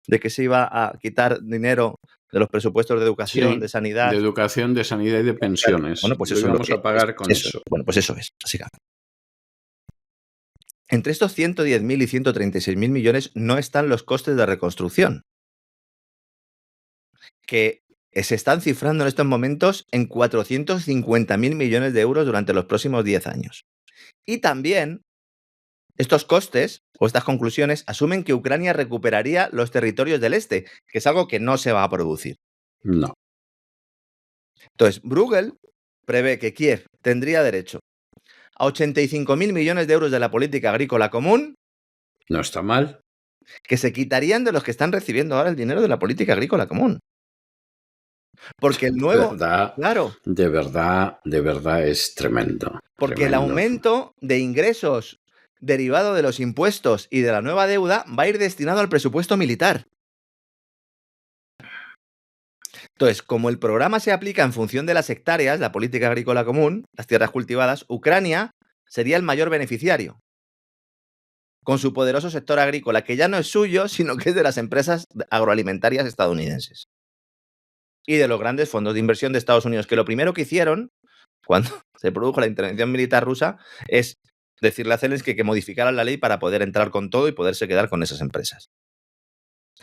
[SPEAKER 4] de que se iba a quitar dinero de los presupuestos de educación,
[SPEAKER 3] Sí,
[SPEAKER 4] de sanidad?
[SPEAKER 3] de educación, de sanidad y de pensiones.
[SPEAKER 4] Bueno, pues
[SPEAKER 3] Lo
[SPEAKER 4] eso es lo
[SPEAKER 3] íbamos
[SPEAKER 4] que
[SPEAKER 3] a pagar con eso.
[SPEAKER 4] Bueno, pues eso es, básicamente. Entre estos 110.000 y 136.000 millones no están los costes de reconstrucción, que se están cifrando en estos momentos en 450.000 millones de euros durante los próximos 10 años. Y también estos costes o estas conclusiones asumen que Ucrania recuperaría los territorios del este, que es algo que no se va a producir.
[SPEAKER 3] No.
[SPEAKER 4] Entonces, Bruegel prevé que Kiev tendría derecho a 85.000 millones de euros de la política agrícola común,
[SPEAKER 3] No está mal.
[SPEAKER 4] que se quitarían de los que están recibiendo ahora el dinero de la política agrícola común. Porque el nuevo...
[SPEAKER 3] ¿Verdad?
[SPEAKER 4] Claro.
[SPEAKER 3] De verdad es tremendo.
[SPEAKER 4] Porque
[SPEAKER 3] tremendo.
[SPEAKER 4] el aumento de ingresos derivado de los impuestos y de la nueva deuda va a ir destinado al presupuesto militar. Entonces, como el programa se aplica en función de las hectáreas, la política agrícola común, las tierras cultivadas, Ucrania sería el mayor beneficiario, con su poderoso sector agrícola, que ya no es suyo, sino que es de las empresas agroalimentarias estadounidenses. Y de los grandes fondos de inversión de Estados Unidos, que lo primero que hicieron, cuando se produjo la intervención militar rusa, es decirle a Zelensky que modificaran la ley para poder entrar con todo y poderse quedar con esas empresas.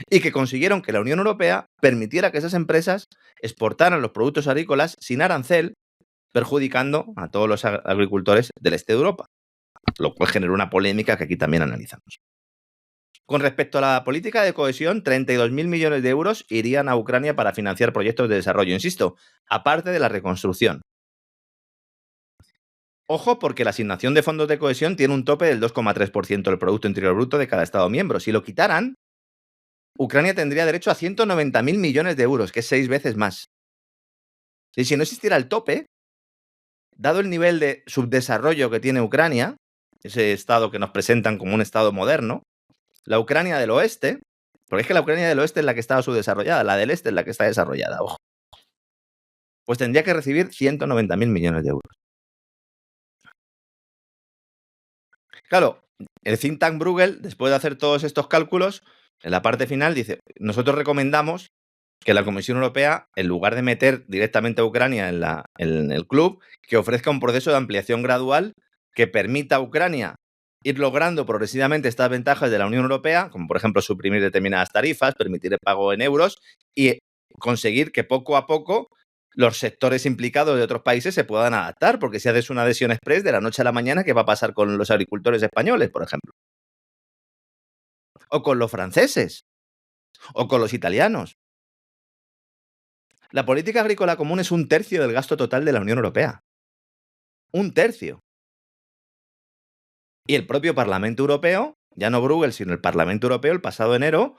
[SPEAKER 4] Y que consiguieron que la Unión Europea permitiera que esas empresas exportaran los productos agrícolas sin arancel, perjudicando a todos los agricultores del este de Europa, lo cual generó una polémica que aquí también analizamos. Con respecto a la política de cohesión, 32.000 millones de euros irían a Ucrania para financiar proyectos de desarrollo, insisto, aparte de la reconstrucción. Ojo, porque la asignación de fondos de cohesión tiene un tope del 2,3% del Producto Interior Bruto de cada Estado miembro. Si lo quitaran, Ucrania tendría derecho a 190.000 millones de euros, que es 6 veces más. Y si no existiera el tope, dado el nivel de subdesarrollo que tiene Ucrania, ese estado que nos presentan como un estado moderno, la Ucrania del oeste, porque es que la Ucrania del oeste es la que estaba subdesarrollada, la del este es la que está desarrollada, ojo, pues tendría que recibir 190.000 millones de euros. Claro, el think tank Bruegel, después de hacer todos estos cálculos, en la parte final dice, nosotros recomendamos que la Comisión Europea, en lugar de meter directamente a Ucrania en el club, que ofrezca un proceso de ampliación gradual que permita a Ucrania ir logrando progresivamente estas ventajas de la Unión Europea, como por ejemplo suprimir determinadas tarifas, permitir el pago en euros y conseguir que poco a poco los sectores implicados de otros países se puedan adaptar, porque si haces una adhesión express de la noche a la mañana, ¿qué va a pasar con los agricultores españoles, por ejemplo? O con los franceses, o con los italianos. La política agrícola común es 1/3 del gasto total de la Unión Europea. 1/3. Y el propio Parlamento Europeo, ya no Bruegel, sino el Parlamento Europeo, el pasado enero,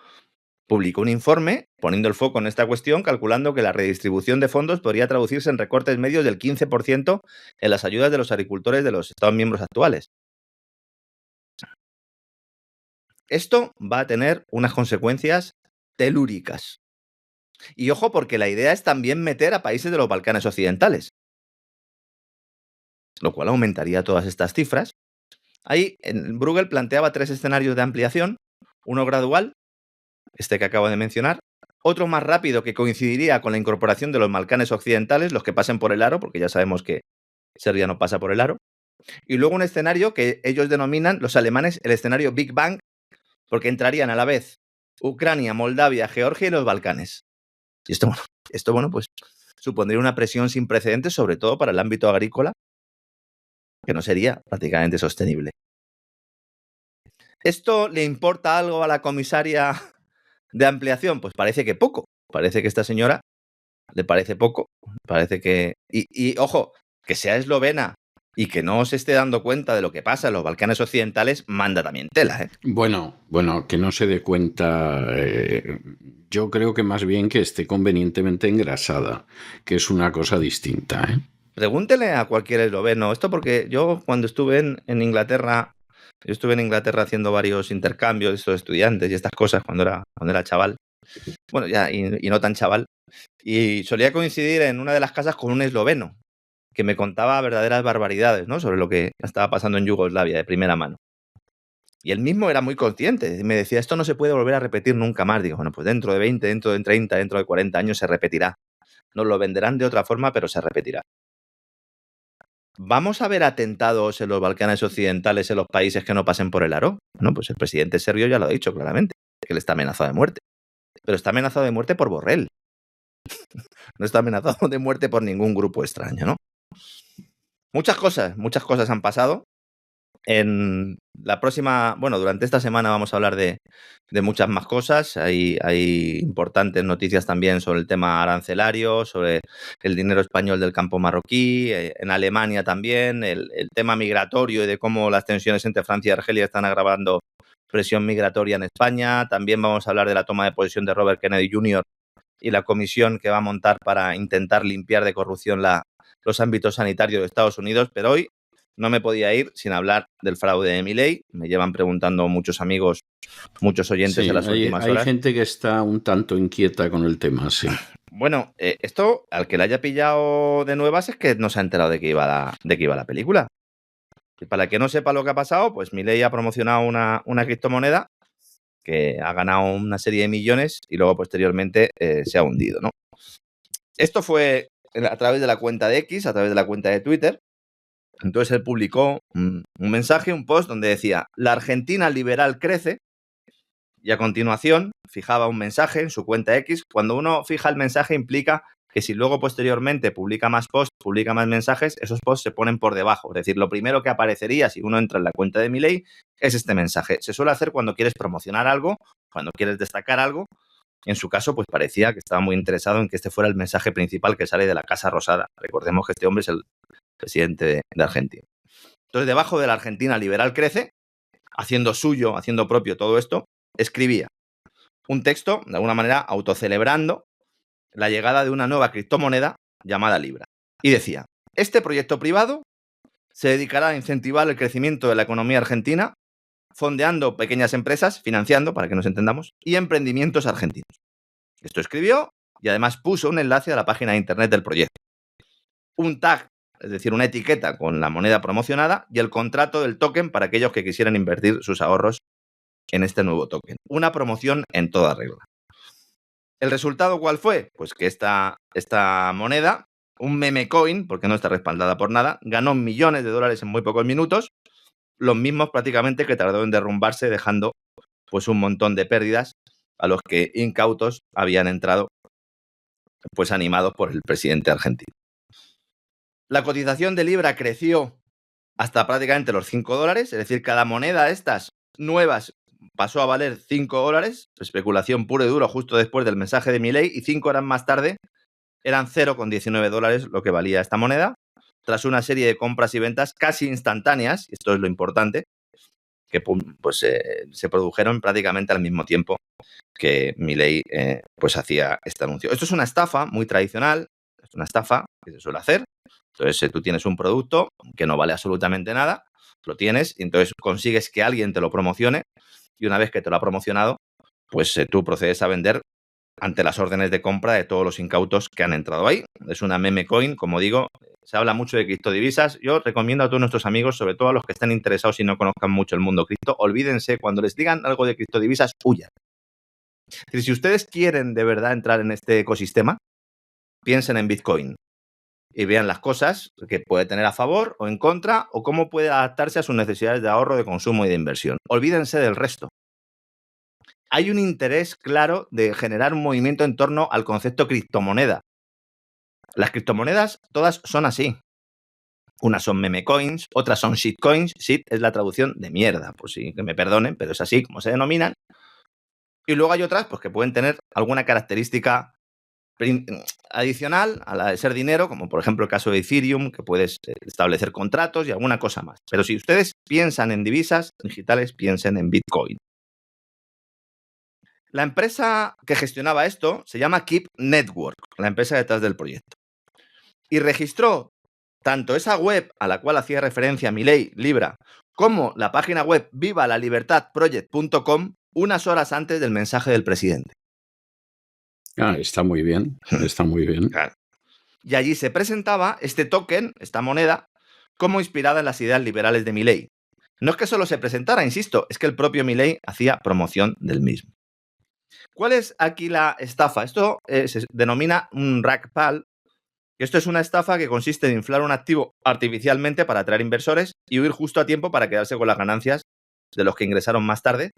[SPEAKER 4] publicó un informe poniendo el foco en esta cuestión, calculando que la redistribución de fondos podría traducirse en recortes medios del 15% en las ayudas de los agricultores de los Estados miembros actuales. Esto va a tener unas consecuencias telúricas. Y ojo, porque la idea es también meter a países de los Balcanes occidentales, lo cual aumentaría todas estas cifras. Ahí, Bruegel planteaba 3 escenarios de ampliación, uno gradual, este que acabo de mencionar, otro más rápido que coincidiría con la incorporación de los Balcanes occidentales, los que pasen por el aro, porque ya sabemos que Serbia no pasa por el aro, y luego un escenario que ellos denominan, los alemanes, el escenario Big Bang, porque entrarían a la vez Ucrania, Moldavia, Georgia y los Balcanes. Y esto, pues supondría una presión sin precedentes, sobre todo para el ámbito agrícola, que no sería prácticamente sostenible. ¿Esto le importa algo a la comisaria de ampliación? Pues parece que poco. Parece que esta señora le parece poco. Parece que... Y ojo, que sea eslovena y que no se esté dando cuenta de lo que pasa en los Balcanes occidentales, manda también tela, ¿eh?
[SPEAKER 3] Bueno, que no se dé cuenta. Yo creo que más bien que esté convenientemente engrasada, que es una cosa distinta, ¿eh?
[SPEAKER 4] Pregúntele a cualquier esloveno. Esto porque yo cuando estuve en Inglaterra, haciendo varios intercambios de estos estudiantes y estas cosas cuando era chaval. Bueno, ya, y no tan chaval. Y solía coincidir en una de las casas con un esloveno que me contaba verdaderas barbaridades, ¿no? Sobre lo que estaba pasando en Yugoslavia de primera mano. Y él mismo era muy consciente. Me decía, esto no se puede volver a repetir nunca más. Digo, bueno, pues dentro de 20, dentro de 30, dentro de 40 años se repetirá. Nos lo venderán de otra forma, pero se repetirá. ¿Vamos a ver atentados en los Balcanes occidentales, en los países que no pasen por el aro? Bueno, pues el presidente serbio ya lo ha dicho claramente, que él está amenazado de muerte. Pero está amenazado de muerte por Borrell. No está amenazado de muerte por ningún grupo extraño, ¿no? Muchas cosas han pasado. En la próxima, bueno, durante esta semana vamos a hablar de muchas más cosas. Hay importantes noticias también sobre el tema arancelario, sobre el dinero español del campo marroquí, en Alemania también, el tema migratorio y de cómo las tensiones entre Francia y Argelia están agravando presión migratoria en España. También vamos a hablar de la toma de posesión de Robert Kennedy Jr. y la comisión que va a montar para intentar limpiar de corrupción los ámbitos sanitarios de Estados Unidos, pero hoy no me podía ir sin hablar del fraude de Milei. Me llevan preguntando muchos amigos, muchos oyentes en las últimas horas.
[SPEAKER 3] Hay gente que está un tanto inquieta con el tema, sí.
[SPEAKER 4] Bueno, esto, al que le haya pillado de nuevas, es que no se ha enterado de que iba la película. Y para el que no sepa lo que ha pasado, pues Milei ha promocionado una criptomoneda que ha ganado una serie de millones y luego posteriormente se ha hundido, ¿no? Esto fue a través de la cuenta de X, a través de la cuenta de Twitter. Entonces él publicó un mensaje, un post donde decía, la Argentina liberal crece, y a continuación fijaba un mensaje en su cuenta X. Cuando uno fija el mensaje implica que si luego posteriormente publica más posts, publica más mensajes, esos posts se ponen por debajo. Es decir, lo primero que aparecería si uno entra en la cuenta de Milei es este mensaje. Se suele hacer cuando quieres promocionar algo, cuando quieres destacar algo. En su caso, pues parecía que estaba muy interesado en que este fuera el mensaje principal que sale de la Casa Rosada. Recordemos que este hombre es el presidente de Argentina. Entonces, debajo de la Argentina liberal crece, haciendo suyo, haciendo propio todo esto, escribía un texto, de alguna manera, autocelebrando la llegada de una nueva criptomoneda llamada Libra. Y decía, este proyecto privado se dedicará a incentivar el crecimiento de la economía argentina, fondeando pequeñas empresas, financiando, para que nos entendamos, y emprendimientos argentinos. Esto escribió y además puso un enlace a la página de internet del proyecto. Un tag, es decir, una etiqueta con la moneda promocionada y el contrato del token para aquellos que quisieran invertir sus ahorros en este nuevo token. Una promoción en toda regla. ¿El resultado cuál fue? Pues que esta moneda, un meme coin, porque no está respaldada por nada, ganó millones de dólares en muy pocos minutos, los mismos prácticamente que tardó en derrumbarse, dejando pues un montón de pérdidas a los que incautos habían entrado pues animados por el presidente argentino. La cotización de Libra creció hasta prácticamente los $5, es decir, cada moneda de estas nuevas pasó a valer $5, especulación puro y duro justo después del mensaje de Milei, y 5 horas más tarde eran $0,19 lo que valía esta moneda, tras una serie de compras y ventas casi instantáneas, y esto es lo importante, que pues, se produjeron prácticamente al mismo tiempo que Milei pues hacía este anuncio. Esto es una estafa muy tradicional, es una estafa que se suele hacer. Entonces, tú tienes un producto que no vale absolutamente nada, lo tienes y entonces consigues que alguien te lo promocione, y una vez que te lo ha promocionado, pues tú procedes a vender ante las órdenes de compra de todos los incautos que han entrado ahí. Es una meme coin, como digo, se habla mucho de criptodivisas. Yo recomiendo a todos nuestros amigos, sobre todo a los que estén interesados y no conozcan mucho el mundo cripto, olvídense, cuando les digan algo de criptodivisas, huyan. Es decir, si ustedes quieren de verdad entrar en este ecosistema, piensen en Bitcoin y vean las cosas que puede tener a favor o en contra, o cómo puede adaptarse a sus necesidades de ahorro, de consumo y de inversión. Olvídense del resto. Hay un interés claro de generar un movimiento en torno al concepto criptomoneda. Las criptomonedas todas son así. Unas son meme coins, otras son shitcoins. Shit es la traducción de mierda, por si que me perdonen, pero es así como se denominan. Y luego hay otras pues, que pueden tener alguna característica adicional a la de ser dinero, como por ejemplo el caso de Ethereum, que puedes establecer contratos y alguna cosa más. Pero si ustedes piensan en divisas digitales, piensen en Bitcoin. La empresa que gestionaba esto se llama Keep Network, la empresa detrás del proyecto. Y registró tanto esa web a la cual hacía referencia Milei, Libra, como la página web vivalalibertadproject.com unas horas antes del mensaje del presidente.
[SPEAKER 3] Está muy bien, está muy bien.
[SPEAKER 4] Claro. Y allí se presentaba este token, esta moneda, como inspirada en las ideas liberales de Milei. No es que solo se presentara, insisto, es que el propio Milei hacía promoción del mismo. ¿Cuál es aquí la estafa? Esto se denomina un rug pull. Esto es una estafa que consiste en inflar un activo artificialmente para atraer inversores y huir justo a tiempo para quedarse con las ganancias de los que ingresaron más tarde,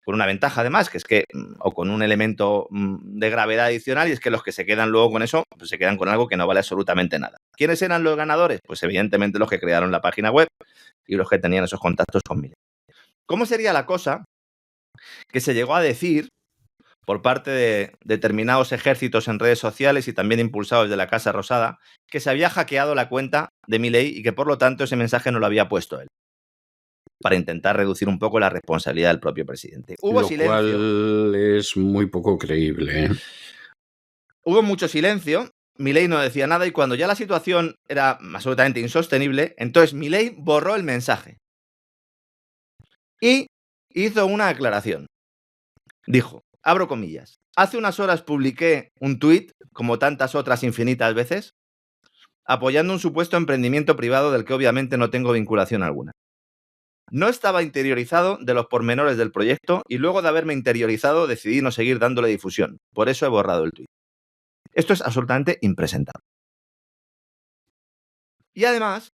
[SPEAKER 4] con una ventaja además, que es que, o con un elemento de gravedad adicional, y es que los que se quedan luego con eso, pues se quedan con algo que no vale absolutamente nada. ¿Quiénes eran los ganadores? Pues evidentemente los que crearon la página web y los que tenían esos contactos con Milei. ¿Cómo sería la cosa? Que se llegó a decir por parte de determinados ejércitos en redes sociales y también impulsados de la Casa Rosada, que se había hackeado la cuenta de Milei y que por lo tanto ese mensaje no lo había puesto él, para intentar reducir un poco la responsabilidad del propio presidente. Hubo silencio.
[SPEAKER 3] Cual es muy poco creíble.
[SPEAKER 4] Hubo mucho silencio, Milei no decía nada y cuando ya la situación era absolutamente insostenible, entonces Milei borró el mensaje y hizo una aclaración. Dijo, abro comillas, hace unas horas publiqué un tuit, como tantas otras infinitas veces, apoyando un supuesto emprendimiento privado del que obviamente no tengo vinculación alguna. No estaba interiorizado de los pormenores del proyecto y luego de haberme interiorizado decidí no seguir dándole difusión. Por eso he borrado el tuit. Esto es absolutamente impresentable. Y además,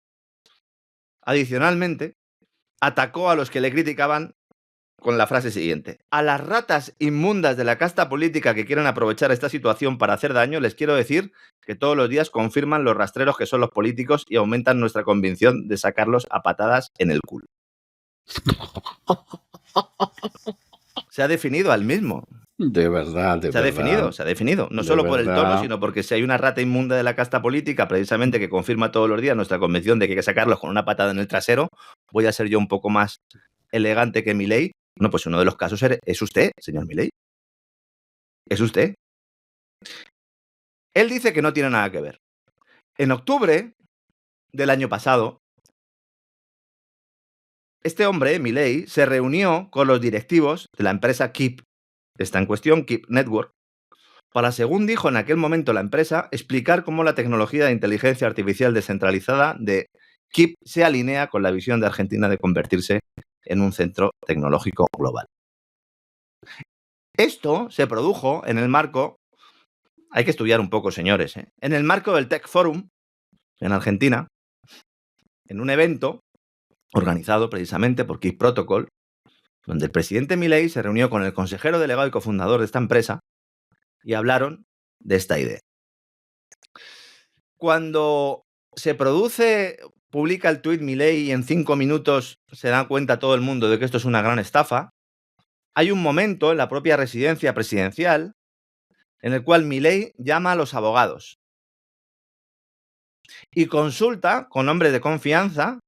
[SPEAKER 4] adicionalmente, atacó a los que le criticaban con la frase siguiente. A las ratas inmundas de la casta política que quieren aprovechar esta situación para hacer daño, les quiero decir que todos los días confirman los rastreros que son los políticos y aumentan nuestra convicción de sacarlos a patadas en el culo. Se ha definido al mismo.
[SPEAKER 3] De verdad, de verdad.
[SPEAKER 4] Se ha definido. No solo por el tono, sino porque si hay una rata inmunda de la casta política, precisamente que confirma todos los días nuestra convicción de que hay que sacarlos con una patada en el trasero, voy a ser yo un poco más elegante que Milei. No, pues uno de los casos es usted, señor Milei. Es usted. Él dice que no tiene nada que ver. En octubre del año pasado, este hombre, Milei, se reunió con los directivos de la empresa Keep, está en cuestión, Keep Network, para, según dijo en aquel momento la empresa, explicar cómo la tecnología de inteligencia artificial descentralizada de Keep se alinea con la visión de Argentina de convertirse en un centro tecnológico global. Esto se produjo en el marco, hay que estudiar un poco, señores, en el marco del Tech Forum en Argentina, en un evento organizado precisamente por Keep Protocol, donde el presidente Milei se reunió con el consejero delegado y cofundador de esta empresa y hablaron de esta idea. Cuando se publica el tuit Milei y en 5 minutos se da cuenta todo el mundo de que esto es una gran estafa, hay un momento en la propia residencia presidencial en el cual Milei llama a los abogados y consulta con hombres de confianza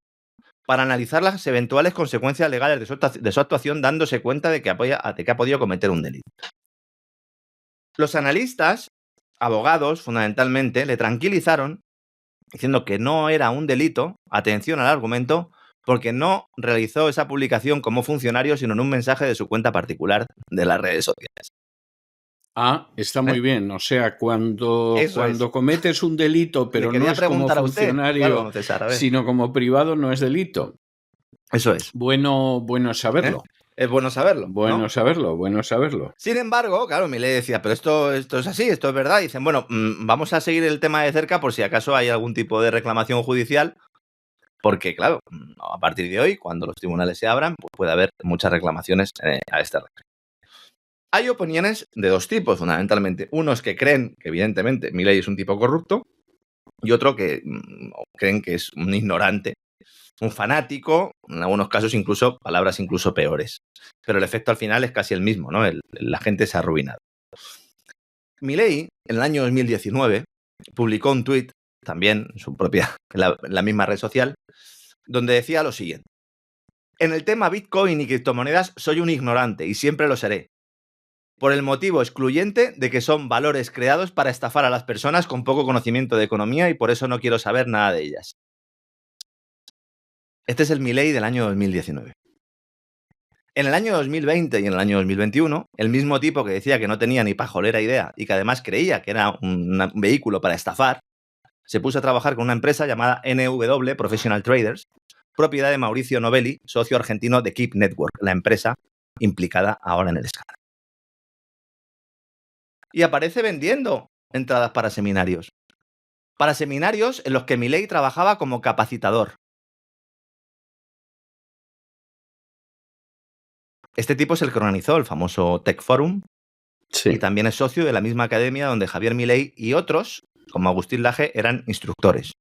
[SPEAKER 4] para analizar las eventuales consecuencias legales de su actuación, dándose cuenta de que ha podido cometer un delito. Los analistas, abogados fundamentalmente, le tranquilizaron diciendo que no era un delito, atención al argumento, porque no realizó esa publicación como funcionario, sino en un mensaje de su cuenta particular de las redes sociales.
[SPEAKER 3] Está muy bien. O sea, cuando cometes un delito, pero no es como funcionario,
[SPEAKER 4] César,
[SPEAKER 3] sino como privado, no es delito.
[SPEAKER 4] Eso es.
[SPEAKER 3] Bueno saberlo.
[SPEAKER 4] Es bueno saberlo.
[SPEAKER 3] Bueno saberlo.
[SPEAKER 4] Sin embargo, claro, Milei decía, pero esto es así, esto es verdad. Y dicen, bueno, vamos a seguir el tema de cerca por si acaso hay algún tipo de reclamación judicial, porque, claro, a partir de hoy, cuando los tribunales se abran, pues puede haber muchas reclamaciones a este respecto. Hay opiniones de dos tipos, fundamentalmente. Unos que creen que, evidentemente, Milei es un tipo corrupto y otro que creen que es un ignorante, un fanático, en algunos casos incluso palabras incluso peores. Pero el efecto al final es casi el mismo, ¿no? La gente se ha arruinado. Milei, en el año 2019, publicó un tuit, también en la misma red social, donde decía lo siguiente. En el tema Bitcoin y criptomonedas soy un ignorante y siempre lo seré, por el motivo excluyente de que son valores creados para estafar a las personas con poco conocimiento de economía y por eso no quiero saber nada de ellas. Este es el Milei del año 2019. En el año 2020 y en el año 2021, el mismo tipo que decía que no tenía ni pajolera idea y que además creía que era un vehículo para estafar, se puso a trabajar con una empresa llamada NW Professional Traders, propiedad de Mauricio Novelli, socio argentino de Keep Network, la empresa implicada ahora en el escándalo. Y aparece vendiendo entradas para seminarios. Para seminarios en los que Milei trabajaba como capacitador. Este tipo es el que organizó el famoso Tech Forum y también es socio de la misma academia donde Javier Milei y otros, como Agustín Laje, eran instructores.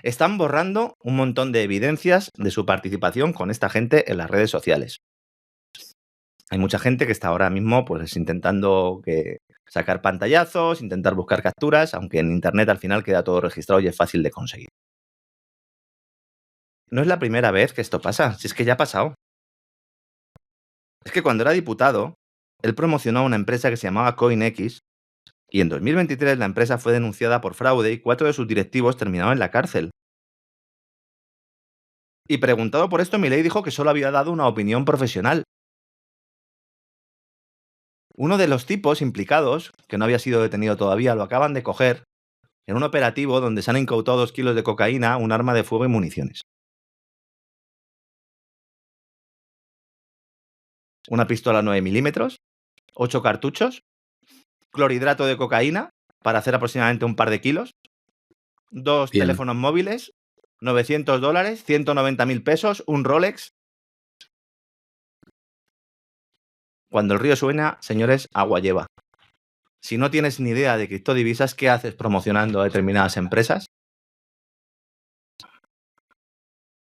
[SPEAKER 4] Están borrando un montón de evidencias de su participación con esta gente en las redes sociales. Hay mucha gente que está ahora mismo pues intentando sacar pantallazos, intentar buscar capturas, aunque en internet al final queda todo registrado y es fácil de conseguir. No es la primera vez que esto pasa, si es que ya ha pasado. Es que cuando era diputado, él promocionó a una empresa que se llamaba CoinX y en 2023 la empresa fue denunciada por fraude y 4 de sus directivos terminaron en la cárcel. Y preguntado por esto, Milei dijo que solo había dado una opinión profesional. Uno de los tipos implicados, que no había sido detenido todavía, lo acaban de coger en un operativo donde se han incautado 2 kilos de cocaína, un arma de fuego y municiones. Una pistola 9 milímetros, 8 cartuchos, clorhidrato de cocaína para hacer aproximadamente un par de kilos, 2 teléfonos móviles, $900, 190.000 pesos, un Rolex. Cuando el río suena, señores, agua lleva. Si no tienes ni idea de criptodivisas, ¿qué haces promocionando a determinadas empresas?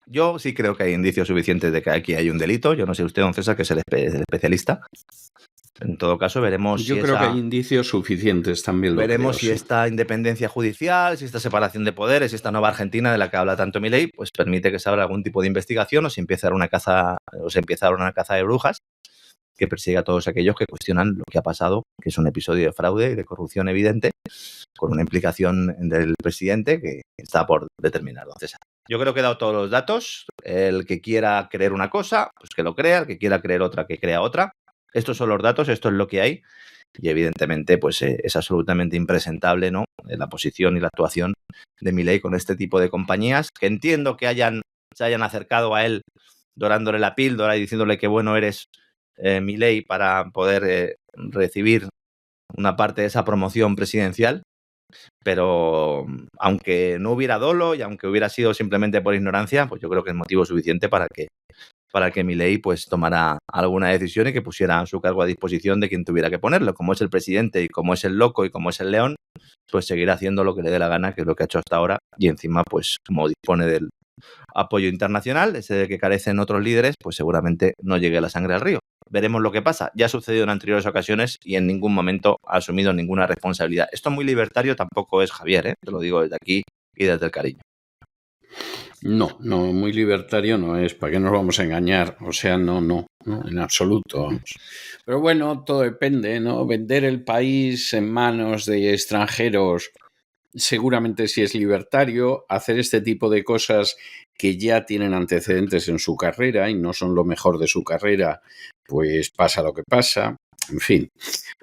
[SPEAKER 4] Yo sí creo que hay indicios suficientes de que aquí hay un delito. Yo no sé usted, don César, que es el especialista. En todo caso, veremos
[SPEAKER 3] Yo creo que hay indicios suficientes también.
[SPEAKER 4] Veremos si esta independencia judicial, si esta separación de poderes, si esta nueva Argentina de la que habla tanto Milei, pues permite que se abra algún tipo de investigación o se empiece a dar una caza de brujas que persiga a todos aquellos que cuestionan lo que ha pasado, que es un episodio de fraude y de corrupción evidente, con una implicación del presidente que está por determinar, don César. Yo creo que he dado todos los datos. El que quiera creer una cosa, pues que lo crea. El que quiera creer otra, que crea otra. Estos son los datos, esto es lo que hay. Y evidentemente pues es absolutamente impresentable, ¿no?, la posición y la actuación de Milei con este tipo de compañías, que entiendo que se hayan acercado a él dorándole la píldora y diciéndole que bueno eres, Milei, para poder recibir una parte de esa promoción presidencial, pero aunque no hubiera dolo y aunque hubiera sido simplemente por ignorancia, pues yo creo que es motivo suficiente para que Milei pues tomara alguna decisión y que pusiera su cargo a disposición de quien tuviera que ponerlo. Como es el presidente y como es el loco y como es el león, pues seguirá haciendo lo que le dé la gana, que es lo que ha hecho hasta ahora, y encima pues como dispone del apoyo internacional, ese de que carecen otros líderes, pues seguramente no llegue la sangre al río. Veremos lo que pasa. Ya ha sucedido en anteriores ocasiones y en ningún momento ha asumido ninguna responsabilidad. Esto muy libertario tampoco es, Javier, te lo digo desde aquí y desde el cariño.
[SPEAKER 3] No, muy libertario no es. ¿Para qué nos vamos a engañar? O sea, no, en absoluto. Vamos. Pero bueno, todo depende, ¿no? Vender el país en manos de extranjeros seguramente sí es libertario. Hacer este tipo de cosas que ya tienen antecedentes en su carrera y no son lo mejor de su carrera, pues pasa lo que pasa. En fin,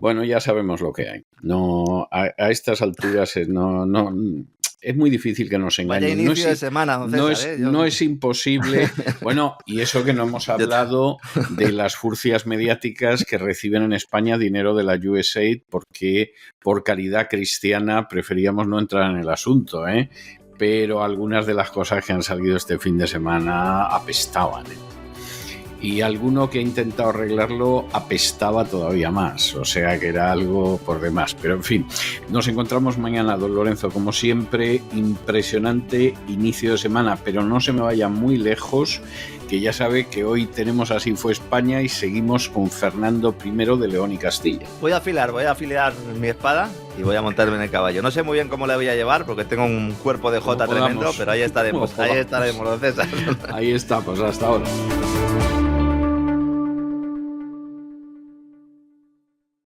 [SPEAKER 3] bueno, ya sabemos lo que hay. No, a estas alturas no es muy difícil que nos engañen.
[SPEAKER 4] Vaya inicio de semana, don César,
[SPEAKER 3] no es imposible. Bueno, y eso que no hemos hablado de las furcias mediáticas que reciben en España dinero de la USAID, porque por caridad cristiana preferíamos no entrar en el asunto, pero algunas de las cosas que han salido este fin de semana apestaban, Y alguno que ha intentado arreglarlo apestaba todavía más, o sea que era algo por demás. Pero en fin, nos encontramos mañana, don Lorenzo, como siempre. Impresionante inicio de semana, pero no se me vaya muy lejos, que ya sabe que hoy tenemos Así fue España y seguimos con Fernando I de León y Castilla.
[SPEAKER 4] Voy a afilar mi espada y voy a montarme en el caballo. No sé muy bien cómo la voy a llevar porque tengo un cuerpo de jota tremendo, pero ahí estaremos, don César.
[SPEAKER 3] Ahí estamos, hasta ahora.